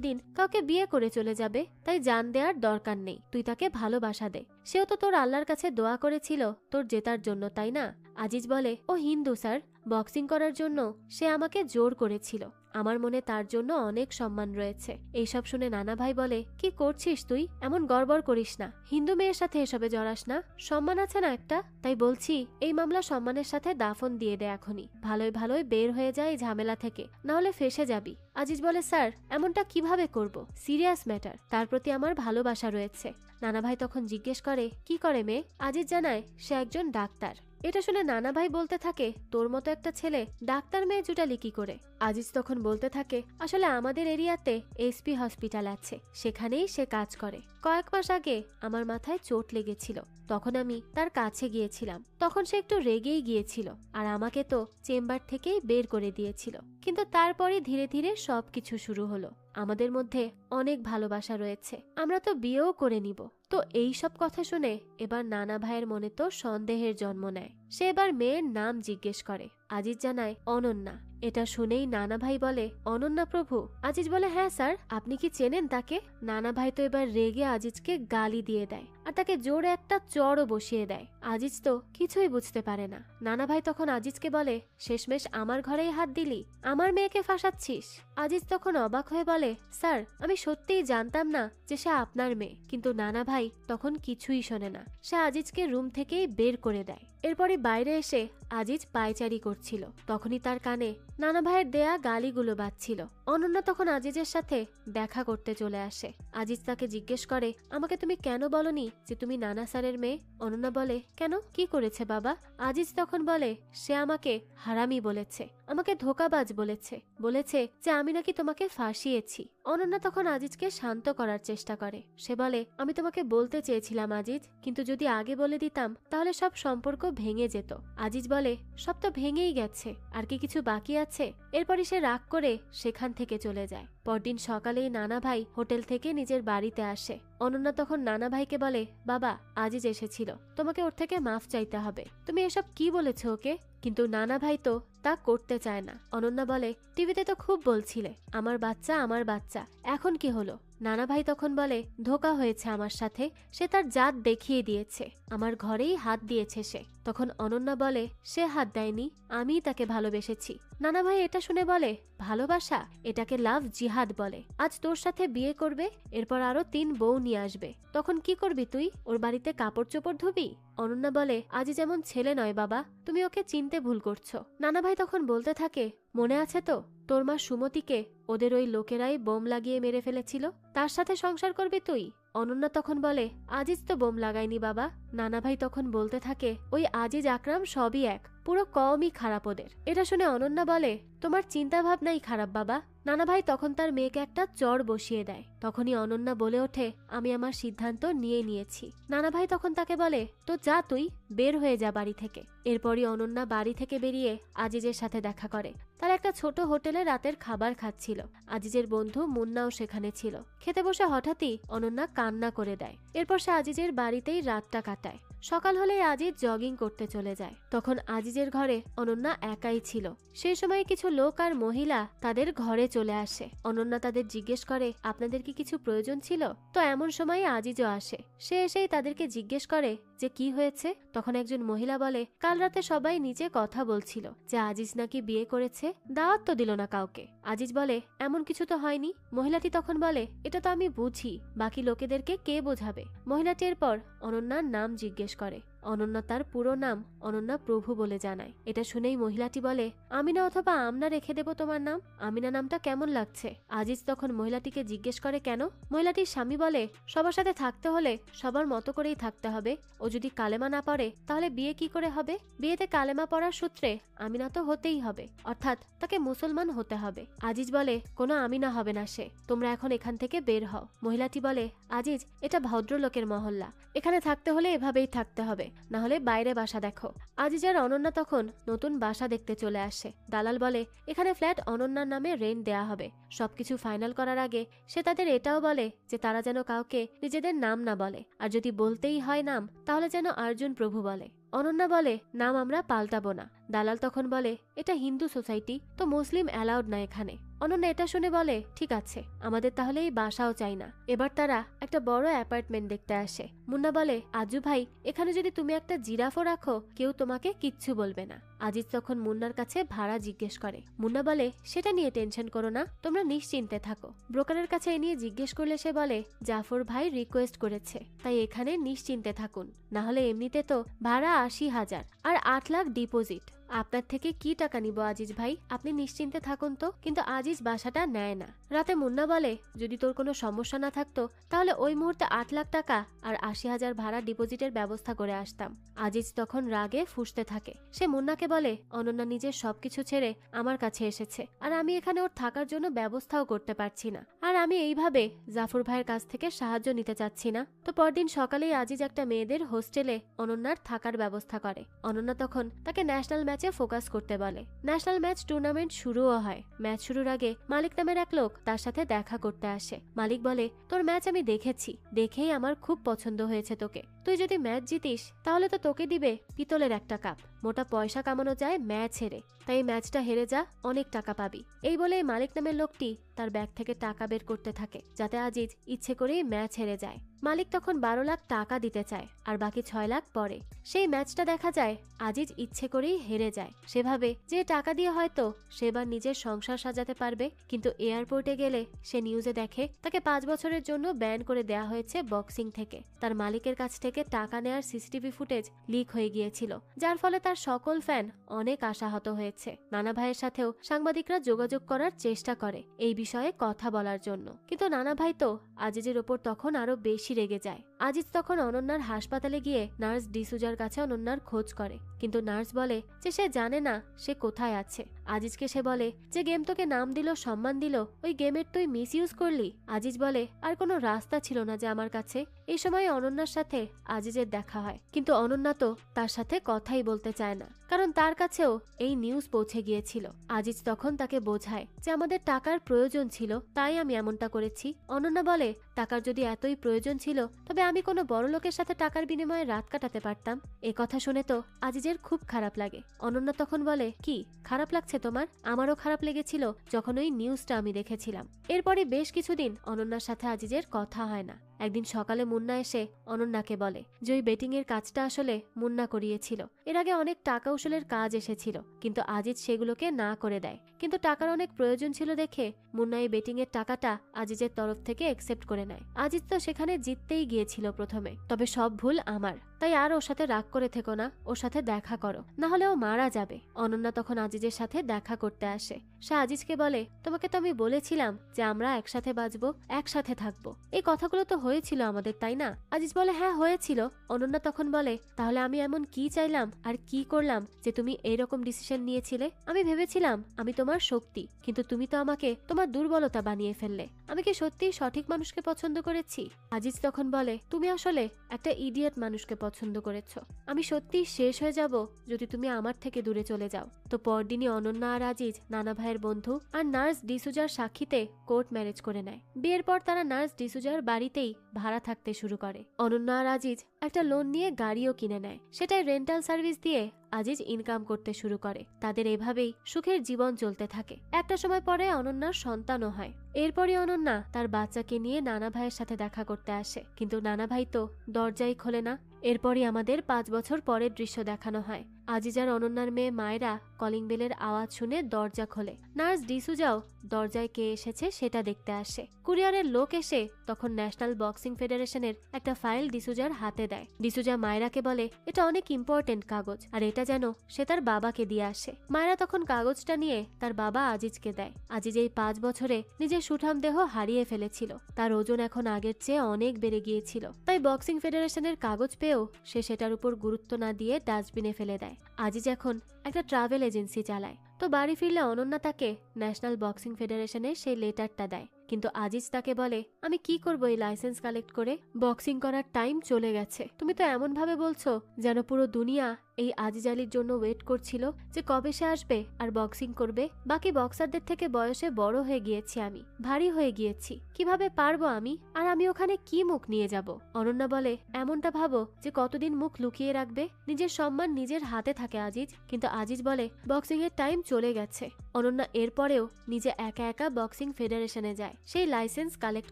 দিন কাউকে বিয়ে করে চলে যাবে, তাই জান দেওয়ার দরকার নেই, তুই তাকে ভালোবাসা দে। সেও তো তোর আল্লাহর কাছে দোয়া করেছিল তোর জেতার জন্য, তাই না? আজিজ বলে, ও হিন্দু স্যার, বক্সিং করার জন্য সে আমাকে জোর করেছিল, আমার মনে তার জন্য অনেক সম্মান রয়েছে। এইসব শুনে নানা ভাই বলে, কি করছিস তুই? এমন গড়বড় করিস না, হিন্দু মেয়ের সাথে এসবে জড়াস না, সম্মান আছে না একটা? তাই বলছি এই মামলা সম্মানের সাথে দাফন দিয়ে দে এখনই, ভালোই ভালোই বের হয়ে যায় ঝামেলা থেকে, না হলে ফেসে যাবি। আজিজ বলে, স্যার এমনটা কিভাবে করব? সিরিয়াস ম্যাটার, তার প্রতি আমার ভালোবাসা রয়েছে। নানা ভাই তখন জিজ্ঞেস করে, কি করে মেয়ে? আজিজ জানায়, সে একজন ডাক্তার। এটা শুনে নানা ভাই বলতে থাকে, তোর মতো একটা ছেলে ডাক্তার মেয়ে জুটালি কি করে? আজিজ তখন বলতে থাকে, আসলে আমাদের এরিয়াতে এসপি হসপিটাল আছে, সেখানেই সে কাজ করে। কয়েক মাস আগে আমার মাথায় চোট লেগেছিল, তখন আমি তার কাছে গিয়েছিলাম, তখন সে একটু রেগেই গিয়েছিল আর আমাকে তো চেম্বার থেকেই বের করে দিয়েছিল। কিন্তু তারপরে ধীরে ধীরে সবকিছু শুরু হলো, আমাদের মধ্যে অনেক ভালোবাসা রয়েছে, আমরা তো বিয়েও করে নিব। তো এই সব কথা শুনে এবার নানা ভাইয়ের মনে তো সন্দেহের জন্ম নেয়। সে এবার মেয়ের নাম জিজ্ঞেস করে। আজিজ জানায়, অনন্যা। এটা শুনেই নানা ভাই বলে, অনন্যা প্রভু? আজিজ বলে, হ্যাঁ স্যার, আপনি কি চেনেন তাকে? নানা ভাই তো এবার রেগে আজিজকে গালি দিয়ে দেয় আর তাকে জোরে একটা চড়ও বসিয়ে দেয়। আজিজ তো কিছুই বুঝতে পারে না। নানা ভাই তখন আজিজকে বলে, শেষমেশ আমার ঘরেই হাত দিলি, আমার মেয়েকে ফাঁসাচ্ছিস? আজিজ তখন অবাক হয়ে বলে, স্যার আমি সত্যিই জানতাম না যে সে আপনার মেয়ে। কিন্তু নানা ভাই তখন কিছুই শোনে না, সে আজিজকে রুম থেকেই বের করে দেয়। এরপরই বাইরে এসে আজিজ পায়চারি করছিল, তখনই তার কানে নানা ভাইয়ের দেয়া গালিগুলো বাজছিল। অনন্যা তখন আজিজের সাথে দেখা করতে চলে আসে। আজিজ তাকে জিজ্ঞেস করে, আমাকে তুমি কেন বলনি যে তুমি নানা স্যারের মেয়ে? অনন্যা বলে, কেন, কি করেছে বাবা? আজিজ তখন বলে, সে আমাকে হারামি বলেছে, আমাকে ধোকাবাজ বলেছে, বলেছে যে আমি নাকি তোমাকে ফাঁসিয়েছি। অনন্যা তখন আজিজকে শান্ত করার চেষ্টা করে। সে বলে, আমি তোমাকে বলতে চেয়েছিলাম আজিজ, কিন্তু যদি আগে বলে দিতাম তাহলে সব সম্পর্ক ভেঙে যেত। আজিজ বলে, সব তো ভেঙেই গেছে, আর কি কিছু বাকি আছে? এরপরই সে রাগ করে সেখান থেকে চলে যায়। পরদিন সকালেই নানা ভাই হোটেল থেকে নিজের বাড়িতে আসে। অনন্যা তখন নানা ভাইকে বলে, বাবা, আজিজ এসেছিল, তোমাকে ওর থেকে মাফ চাইতে হবে। তুমি এসব কি বলেছো ওকে? কিন্তু নানা ভাই তো তা করতে চায় না। অনন্যা বলে, টিভিতে তো খুব বলছিলে আমার বাচ্চা আমার বাচ্চা, এখন কি হলো? নানা ভাই তখন বলে, ধোকা হয়েছে আমার সাথে, সে তার জাত দেখিয়ে দিয়েছে, আমার ঘরেই হাত দিয়েছে সে। তখন অনন্যা বলে, সে হাত দেয়নি, আমিই তাকে ভালোবেসেছি। নানা ভাই এটা শুনে বলে, ভালোবাসা? এটাকে লাভ জিহাদ বলে। আজ তোর সাথে বিয়ে করবে, এরপর আরো 3 বউ নিয়ে আসবে, তখন কি করবি তুই? ওর বাড়িতে কাপড় চোপড় ধুবি? অনন্যা বলে, আজি যেমন ছেলে নয় বাবা, তুমি ওকে চিনতে ভুল করছো। নানা ভাই তখন বলতে থাকে, মনে আছে তো তোর মা সুমতিকে ওদের ওই লোকেরাই বোম লাগিয়ে মেরে ফেলেছিল, তার সাথে সংসার করবি তুই? অনন্যা তখন বলে, আজিজ তো বোম লাগায়নি বাবা। নানা ভাই তখন বলতে থাকে, ওই আজিজ আকরাম সবই এক, পুরো কমই খারাপ ওদের। এটা শুনে অনন্যা বলে, তোমার চিন্তা ভাবনাই খারাপ বাবা। নানা ভাই তখন তার মেয়েকে একটা চড় বসিয়ে দেয়। তখনই অনন্যা বলে ওঠে, আমি আমার সিদ্ধান্ত নিয়ে নিয়েছি। নানা ভাই তখন তাকে বলে, তো যা, তুই বের হয়ে যা বাড়ি থেকে। এরপরই অনন্যা বাড়ি থেকে বেরিয়ে আজিজের সাথে দেখা করে। তারা একটা ছোট হোটেলে রাতের খাবার খাচ্ছিল। আজিজের বন্ধু মুন্নাও সেখানে ছিল। খেতে বসে হঠাৎই অনন্যা কান্না করে দেয়। এরপর সে আজিজের বাড়িতেই রাতটা কাটায়। সকাল হলে আজিজ জগিং করতে চলে যায়। তখন আজিজের ঘরে অনন্যা একাই ছিল। সেই সময় কিছু লোক আর মহিলা তাদের ঘরে চলে আসে। অনন্যা তাদের জিজ্ঞেস করে, আপনাদের কি কিছু প্রয়োজন ছিল? তো এমন সময় আজিজও আসে। সে এসেই তাদেরকে জিজ্ঞেস করে যে কি হয়েছে। তখন একজন মহিলা বলে, কাল রাতে সবাই নিচে কথা বলছিল যে আজিজ নাকি বিয়ে করেছে, দাওয়াত তো দিল না কাউকে। আজিজ বলে, এমন কিছু তো হয়নি। মহিলাটি তখন বলে, এটা তো আমি বুঝি, বাকি লোকেদেরকে কে বোঝাবে? মহিলাটি এরপর অনন্যার নাম জিজ্ঞেস করে। অনন্যা তার পুরো নাম অনন্যা প্রভু বলে জানায়। এটা শুনেই মহিলাটি বলে, আমিনা অথবা আমনা রেখে দেব তোমার নাম। আমিনা নামটা কেমন লাগছে? আজিজ তখন মহিলাটিকে জিজ্ঞেস করে, কেন? মহিলাটির স্বামী বলে, সবার সাথে থাকতে হলে সবার মতো করেই থাকতে হবে। ও যদি কালেমা না পড়ে তাহলে বিয়ে কি করে হবে? বিয়েতে কালেমা পড়ার সূত্রে আমিনা তো হতেই হবে, অর্থাৎ তাকে মুসলমান হতে হবে। আজিজ বলে, কোনো আমিনা হবে না সে, তোমরা এখন এখান থেকে বের হও। মহিলাটি বলে, আজিজ, এটা ভদ্রলোকের মহল্লা, এখানে থাকতে হলে এভাবেই থাকতে হবে, না হলে বাইরে বাসা দেখো। আজিজ আর অনন্যা তখন নতুন বাসা দেখতে চলে আসে। দালাল বলে, এখানে ফ্ল্যাট অনন্যার নামে রেন্ট দেয়া হবে। সবকিছু ফাইনাল করার আগে সে তাদের এটাও বলে যে তারা যেন কাউকে নিজেদের নাম না বলে, আর যদি বলতেই হয় নাম তাহলে যেন অর্জুন প্রভু বলে। অনন্যা বলে, নাম আমরা পাল্টাবো না। দালাল তখন বলে, এটা হিন্দু সোসাইটি, তো মুসলিম অ্যালাউড না এখানে। অনন্যা এটা শুনে বলে, ঠিক আছে, আমাদের তাহলে এই বাসাও চাই না। এবার তারা একটা বড় অ্যাপার্টমেন্ট দেখতে আসে। মুন্না বলে, আজু ভাই, এখানে যদি তুমি একটা জিরাফও রাখো কেউ তোমাকে কিচ্ছু বলবে না। আজিজ তখন মুন্নার কাছে ভাড়া জিজ্ঞেস করে। মুন্না বলে, সেটা নিয়ে টেনশন করো না, তোমরা নিশ্চিন্তে থাকো। ব্রোকারের কাছে এ নিয়ে জিজ্ঞেস করলে সে বলে, জাফর ভাই রিকোয়েস্ট করেছে, তাই এখানে নিশ্চিন্তে থাকুন, না হলে এমনিতে তো ভাড়া 80,000 আর 8 লাখ ডিপোজিট। আপনার থেকে কি টাকা নিব আজিজ ভাই, আপনি নিশ্চিন্তে থাকুন তো। কিন্তু আজিজ বাসাটা নেয় না। রাতে মুন্না বলে, যদি তোর কোনো সমস্যা না থাকতো তাহলে ওই মুহূর্তে 8 লাখ টাকা আর 80,000 ভাড়া ডিপোজিটের ব্যবস্থা করে আসতাম। আজিজ তখন রাগে ফুঁসতে থাকে। সে মুন্নাকে বলে, অনন্যা নিজের সবকিছু ছেড়ে আমার কাছে এসেছে, আর আমি এখানে ওর থাকার জন্য ব্যবস্থাও করতে পারছি না, আর আমি এইভাবে জাফর ভাইয়ের কাছ থেকে সাহায্য নিতে চাচ্ছি না। তো পরদিন সকালেই আজিজ একটা মেয়েদের হোস্টেলে অনন্যার থাকার ব্যবস্থা করে। অনন্যা তখন তাকে ন্যাশনাল ম্যাচে ফোকাস করতে বলে। ন্যাশনাল ম্যাচ টুর্নামেন্ট শুরুও হয়। ম্যাচ শুরুর আগে মালিক নামের এক লোক তার সাথে দেখা করতে আসে। মালিক বলে, তোর ম্যাচ আমি দেখেছি, দেখেই আমার খুব পছন্দ হয়েছে তোকে। তুই যদি ম্যাচ জিতিস তাহলে তো তোকে দিবে পিতলের একটা কাপ। মোটা পয়সা কামানো যায় ম্যাচ হেরে, তাই ম্যাচটা হেরে যা, অনেক টাকা পাবি। এই বলে মালিক নামের লোকটি তার ব্যাগ থেকে টাকা বের করতে থাকে, যাতে আজিজ ইচ্ছে করেই ম্যাচ হেরে যায়। মালিক তখন 12 লাখ টাকা দিতে চায়, আর বাকি 6 লাখ পরে। সেই ম্যাচটা দেখা যায় আজিজ ইচ্ছে করেই হেরে যায়। সেভাবে যে টাকা দিয়ে হয়তো সেবার নিজের সংসার সাজাতে পারবে, কিন্তু এয়ারপোর্টে গেলে সে নিউজে দেখে তাকে 5 বছরের জন্য ব্যান করে দেয়া হয়েছে বক্সিং থেকে। তার মালিকের কাছ থেকে টাকা নেয়ার সিসিটিভি ফুটেজ লিক হয়ে গিয়েছিল, যার ফলে তার তার সকল ফ্যান অনেক আশাহত হয়েছে। নানা ভাইয়ের সাথেও সাংবাদিকরা যোগাযোগ করার চেষ্টা করে এই বিষয়ে কথা বলার জন্য, কিন্তু নানা ভাই তো আজিজের ওপর তখন আরো বেশি রেগে যায়। আজিজ তখন অনন্যার হাসপাতালে গিয়ে নার্স ডিসুজার কাছে অনন্যার খোঁজ করে, কিন্তু নার্স বলে যে সে জানে না সে কোথায় আছে। আজিজকে সে বলে যে গেম তোকে নাম দিল, সম্মান দিল, ওই গেমের তুই মিস ইউজ করলি। আজিজ বলে আর কোনো রাস্তা ছিল না যে আমার কাছে। এই সময় অনন্যার সাথে আজিজের দেখা হয়, কিন্তু অনন্যা তো তার সাথে কথাই বলতে চায় না, কারণ তার কাছেও এই নিউজ পৌঁছে গিয়েছিল। আজিজ তখন তাকে বোঝায় যে আমাদের টাকার প্রয়োজন ছিল, তাই আমি এমনটা করেছি। অনন্যা বলে টাকার যদি এতই প্রয়োজন ছিল তবে আমি কোনো বড় লোকের সাথে টাকার বিনিময়ে রাত কাটাতে পারতাম। এ কথা শুনে তো আজিজের খুব খারাপ লাগে। অনন্যা তখন বলে কি খারাপ লাগছে তোমার? আমারও খারাপ লেগেছিল যখন ওই নিউজটা আমি দেখেছিলাম। এরপরে বেশ কিছুদিন অনন্যার সাথে আজিজের কথা হয় না। একদিন সকালে মুন্না এসে অনন্যাকে বলে যে ওই বেটিং এর কাজটা আসলে মুন্না করিয়েছিল। এর আগে অনেক টাকা উসুলের কাজ এসেছিল, কিন্তু আজিজ সেগুলোকে না করে দেয়। কিন্তু টাকার অনেক প্রয়োজন ছিল দেখে মুন্না এই বেটিং এর টাকাটা আজিজের তরফ থেকে একসেপ্ট করে নেয়। আজিজ তো সেখানে জিততেই গিয়েছিল প্রথমে, তবে সব ভুল আমার, তাই আর ওর সাথে রাগ করে থেকো না, ওর সাথে দেখা করো, না হলে ও মারা যাবে। অনন্যা তখন আজিজের সাথে দেখা করতে আসে। সে আজিজকে বলে তোমাকে তো আমি বলেছিলাম যে আমরা একসাথে বাঁচবো, একসাথে থাকবো, এই কথাগুলো তো হয়েছিল আমাদের, তাই না? আজিজ বলে হ্যাঁ হয়েছিল। অনন্যা তখন বলে তাহলে আমি এমন কি চাইলাম আর কি করলাম যে তুমি এইরকম ডিসিশন নিয়েছিলে? আমি ভেবেছিলাম আমি তোমার শক্তি, কিন্তু তুমি তো আমাকে তোমার দুর্বলতা বানিয়ে ফেললে। আমি কি সত্যি সঠিক মানুষকে পছন্দ করেছি? আজিজ তখন বলে তুমি আসলে একটা ইডিয়েট মানুষকে পছন্দ করেছো। আমি সত্যি শেষ হয়ে যাব যদি তুমি আমার থেকে দূরে চলে যাও। তো পরদিনই অনন্যা আর আজিজ নানা ভাইয়ের বন্ধু আর নার্স ডিসুজার সাক্ষীতে কোর্ট ম্যারেজ করে নেয়। বিয়ের পর তারা নার্স ডিসুজার বাড়িতেই ভাড়া থাকতে শুরু করে। অনন্যা আর আজিজ একটা লোন নিয়ে গাড়িও কিনে নেয়, সেটাই রেন্টাল সার্ভিস দিয়ে আজিজ ইনকাম করতে শুরু করে। তাদের এভাবেই সুখের জীবন চলতে থাকে। একটা সময় পরে অনন্যার সন্তানও হয়। এরপরই অনন্যা তার বাচ্চাকে নিয়ে নানা ভাইয়ের সাথে দেখা করতে আসে, কিন্তু নানা ভাই তো দরজাই খোলে না। এরপরই আমাদের 5 বছর পরের দৃশ্য দেখানো হয়। আজিজ আর অনন্যার মেয়ে মায়েরা কলিং বেলের আওয়াজ শুনে দরজা খোলে। নার্স ডিসুজাও দরজায় কে এসেছে সেটা দেখতে আসে। কুরিয়ারের লোক এসে তখন ন্যাশনাল বক্সিং ফেডারেশনের একটা ফাইল ডিসুজার হাতে দেয়। ডিসুজা মায়েরাকে বলে এটা অনেক ইম্পর্টেন্ট কাগজ, আর এটা যেন সে তার বাবাকে দিয়ে আসে। মায়েরা তখন কাগজটা নিয়ে তার বাবা আজিজকে দেয়। আজিজ এই 5 বছরে নিজের সুঠাম দেহ হারিয়ে ফেলেছিল, তার ওজন এখন আগের চেয়ে অনেক বেড়ে গিয়েছিল। তাই বক্সিং ফেডারেশনের কাগজ পেয়েও সে সেটার উপর গুরুত্ব না দিয়ে ডাস্টবিনে ফেলে দেয়। আজিজ এখন একটা ট্রাভেল এজেন্সি চালায়। তো বাড়ি ফিরলে অনন্যা তাকে ন্যাশনাল বক্সিং ফেডারেশনের সেই লেটারটা দেয়, কিন্তু আজিজ তাকে বলে আমি কি করব এই লাইসেন্স কালেক্ট করে? বক্সিং করার টাইম চলে গেছে। তুমি তো এমন ভাবে বলছো যেন পুরো দুনিয়া এই আজিজ আলীর জন্য ওয়েট করছিল যে কবে সে আসবে আর বক্সিং করবে। বাকি বক্সারদের থেকে বয়সে বড় হয়ে গিয়েছি, আমি ভারী হয়ে গিয়েছি, কিভাবে পারবো আমি? আর আমি ওখানে কি মুখ নিয়ে যাব? অনন্যা বলে এমনটা ভাবো যে কতদিন মুখ লুকিয়ে রাখবে? নিজের সম্মান নিজের হাতে থাকে আজিজ। কিন্তু আজিজ বলে বক্সিং এর টাইম চলে গেছে। অনন্যা এরপরেও নিজে একা একা বক্সিং ফেডারেশনে যায় সেই লাইসেন্স কালেক্ট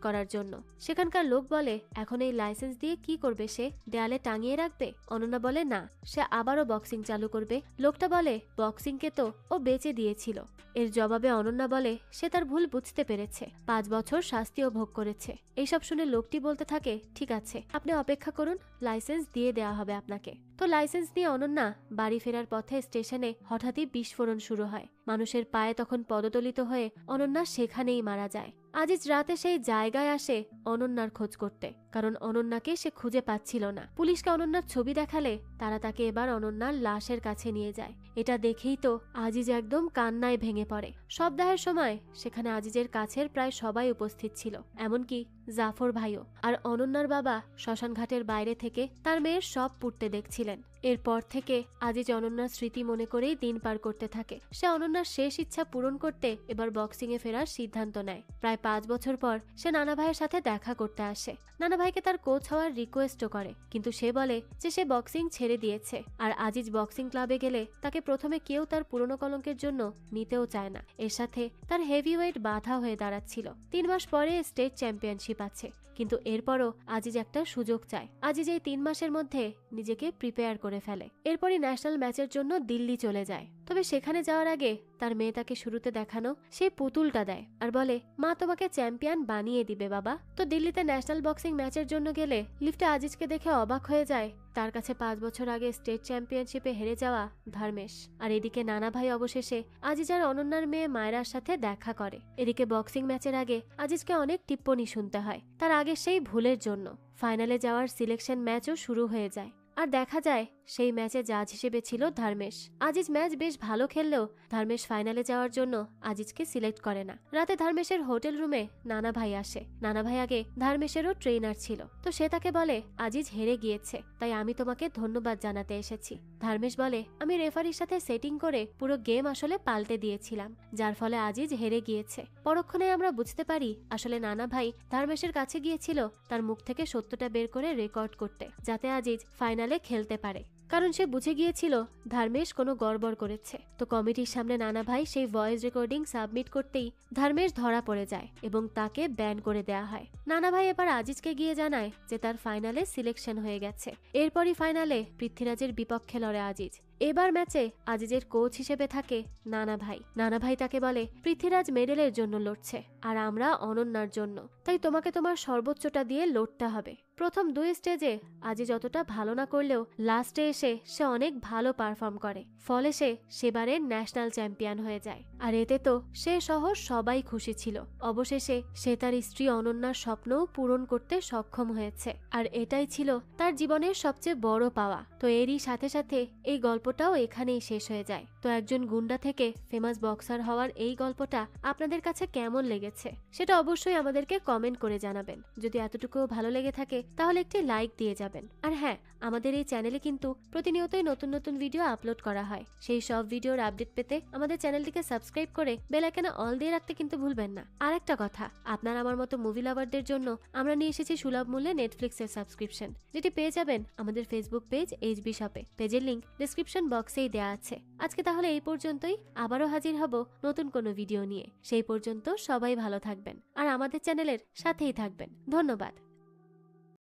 করার জন্য। সেখানকার লোক বলে এখন এই লাইসেন্স দিয়ে কি করবে সে? দেয়ালে টাঙিয়ে রাখবে? অনন্যা বলে না, সে আবারও বক্সিং চালু করবে। লোকটা বলে বক্সিংকে তো ও বেচে দিয়েছিল। এর জবাবে অনন্যা বলে সে তার ভুল বুঝতে পেরেছে, 5 বছর শাস্তিও ভোগ করেছে। এইসব শুনে লোকটি বলতে থাকে ঠিক আছে, আপনি অপেক্ষা করুন, লাইসেন্স দিয়ে দেওয়া হবে আপনাকে। তো লাইসেন্স নিয়ে অনন্যা বাড়ি ফেরার পথে স্টেশনে হঠাৎই বিস্ফোরণ শুরু হয়। মানুষের পায়ে তখন পদদলিত হয়ে অনন্যা সেখানেই মারা যায়। আজিজ রাতে সেই জায়গায় আসে অনন্যার খোঁজ করতে, কারণ অনন্যাকে সে খুঁজে পাচ্ছিল না। পুলিশকে অনন্যার ছবি দেখালে তারা তাকে এবার অনন্যার লাশের কাছে নিয়ে যায়। এটা দেখেই তো আজিজ একদম কান্নায় ভেঙে পড়ে। শবদাহের সময় সেখানে আজিজের কাছের প্রায় সবাই উপস্থিত ছিল, এমনকি জাফর ভাইও। আর অনন্যার বাবা শ্মশান ঘাটের বাইরে থেকে তার মেয়ের সব পুড়তে দেখছিলেন। এরপর থেকে আজিজ অনন্যার স্মৃতি মনে করেই দিন পার করতে থাকে। সে অনন্যার শেষ ইচ্ছা পূরণ করতে এবার বক্সিং এ ফেরার সিদ্ধান্ত নেয়। প্রায় 5 বছর পর সে নানা ভাইয়ের সাথে দেখা করতে আসে। নানা ভাইকে তার কোচ হওয়ার রিকোয়েস্টও করে, কিন্তু সে বলে যে সে বক্সিং ছেড়ে দিয়েছে। আর আজিজ বক্সিং ক্লাবে গেলে তাকে প্রথমে কেউ তার পুরনো কলঙ্কের জন্য নিতেও চায় না। এর সাথে তার হেভিওয়েট বাধা হয়ে দাঁড়াচ্ছিল। 3 মাস পরে স্টেট চ্যাম্পিয়নশিপ আছে, কিন্তু এরপরও আজিজ একটা সুযোগ চায়। আজিজ এই 3 মাসের মধ্যে নিজেকে প্রিপেয়ার করে ফেলে। এরপরই ন্যাশনাল ম্যাচের জন্য দিল্লি চলে যায়। তো তবে সেখানে যাওয়ার আগে তার মেয়ে তাকে শুরুতে দেখানো সেই পুতুলটা দেয় আর বলে, মা তোমাকে চ্যাম্পিয়ন বানিয়ে দিবে বাবা। তো দিল্লিতে ন্যাশনাল বক্সিং ম্যাচের জন্য গেলে লিফটে আজিজকে দেখে অবাক হয়ে যায় তার কাছে 5 বছর আগে স্টেট চ্যাম্পিয়নশিপে হেরে যাওয়া ধর্মেশ। আর এদিকে নানা ভাই অবশেষে আজিজ আর অনন্যার মেয়ে মায়রার সাথে দেখা করে। এদিকে বক্সিং ম্যাচের আগে আজিজকে অনেক টিপ্পনি শুনতে হয় তার আগে সেই ভুলের জন্য। ফাইনালে যাওয়ার সিলেকশন ম্যাচও শুরু হয়ে যায় আর দেখা যায় সেই ম্যাচে জাজ হিসেবে ছিল ধর্মেশ। আজিজ ম্যাচ বেশ ভালো খেললেও ধর্মেশ ফাইনালে যাওয়ার জন্য আজিজকে সিলেক্ট করে না। রাতে ধর্মেশের হোটেল রুমে নানা ভাই আসে। নানা ভাই আগে ধর্মেশেরও ট্রেনার ছিল, তো সে তাকে বলে, আজিজ হেরে গিয়েছে তাই আমি তোমাকে ধন্যবাদ জানাতে এসেছি। ধর্মেশ বলে, আমি রেফারির সাথে সেটিং করে পুরো গেম আসলে পাল্টে দিয়েছিলাম, যার ফলে আজিজ হেরে গিয়েছে। পরক্ষণে আমরা বুঝতে পারি আসলে নানা ভাই ধর্মেশের কাছে গিয়েছিল তার মুখ থেকে সত্যটা বের করে রেকর্ড করতে, যাতে আজিজ ফাইনালে খেলতে পারে, কারণ সে বুঝে গিয়েছিল ধর্মেশ কোনো গড়বড় করেছে। তো কমিটির সামনে নানা ভাই সেই ভয়েস রেকর্ডিং সাবমিট করতেই ধর্মেশ ধরা পড়ে যায় এবং তাকে ব্যান করে দেয়া হয়। নানা ভাই এবার আজিজকে গিয়ে জানায় যে তার ফাইনালে সিলেকশন হয়ে গেছে। এরপরই ফাইনালে পৃথ্বীরাজের বিপক্ষে লড়ে আজিজ। এবার ম্যাচে আজিজের কোচ হিসেবে থাকে নানা ভাই। নানা ভাই তাকে বলে, পৃথ্বীরাজ মেডেলের জন্য লড়ছে আর আমরা অনন্যার জন্য, তাই তোমাকে তোমার সর্বোচ্চটা দিয়ে লড়তে হবে। প্রথম 2 স্টেজে আজিজ যতটা ভালো না করলেও লাস্টে এসে সে অনেক ভালো পারফর্ম করে, ফলে সে সেবারের ন্যাশনাল চ্যাম্পিয়ন হয়ে যায়। আর এতে তো সে সহ সবাই খুশি ছিল। অবশেষে সে তার স্ত্রী অনন্যার স্বপ্নও পূরণ করতে সক্ষম হয়েছে, আর এটাই ছিল তার জীবনের সবচেয়ে বড় পাওয়া। তো এরই সাথে সাথে এই গল্পটাও এখানেই শেষ হয়ে যায়। তো একজন গুন্ডা থেকে ফেমাস বক্সার হওয়ার এই গল্পটা আপনাদের কাছে কেমন লেগেছে সেটা অবশ্যই আমাদেরকে কমেন্ট করে জানাবেন। যদি এতটুকুও ভালো লেগে থাকে তাহলে একটি লাইক দিয়ে যাবেন। আর হ্যাঁ, আমাদের এই চ্যানেলে কিন্তু প্রতিনিয়তই নতুন নতুন ভিডিও আপলোড করা হয়। সেই সব ভিডিওর আপডেট পেতে আমাদের চ্যানেলটিকে সাবস্ক্রাইব করে বেল আইকনে অল দিয়ে রাখতে কিন্তু ভুলবেন না। আর একটা কথা, আপনার আমার মতো মুভি লাভারদের জন্য আমরা নিয়ে এসেছি সুলভ মূল্যে নেটফ্লিক্সের সাবস্ক্রিপশন, যেটি পেয়ে যাবেন আমাদের ফেসবুক পেজ এইচবি শপে। পেজের লিংক ডেসক্রিপশন বক্সেই দেওয়া আছে। আজকে তাহলে এই পর্যন্তই, আবারও হাজির হব নতুন কোনো ভিডিও নিয়ে। সেই পর্যন্ত সবাই ভালো থাকবেন আর আমাদের চ্যানেলের সাথেই থাকবেন। ধন্যবাদ।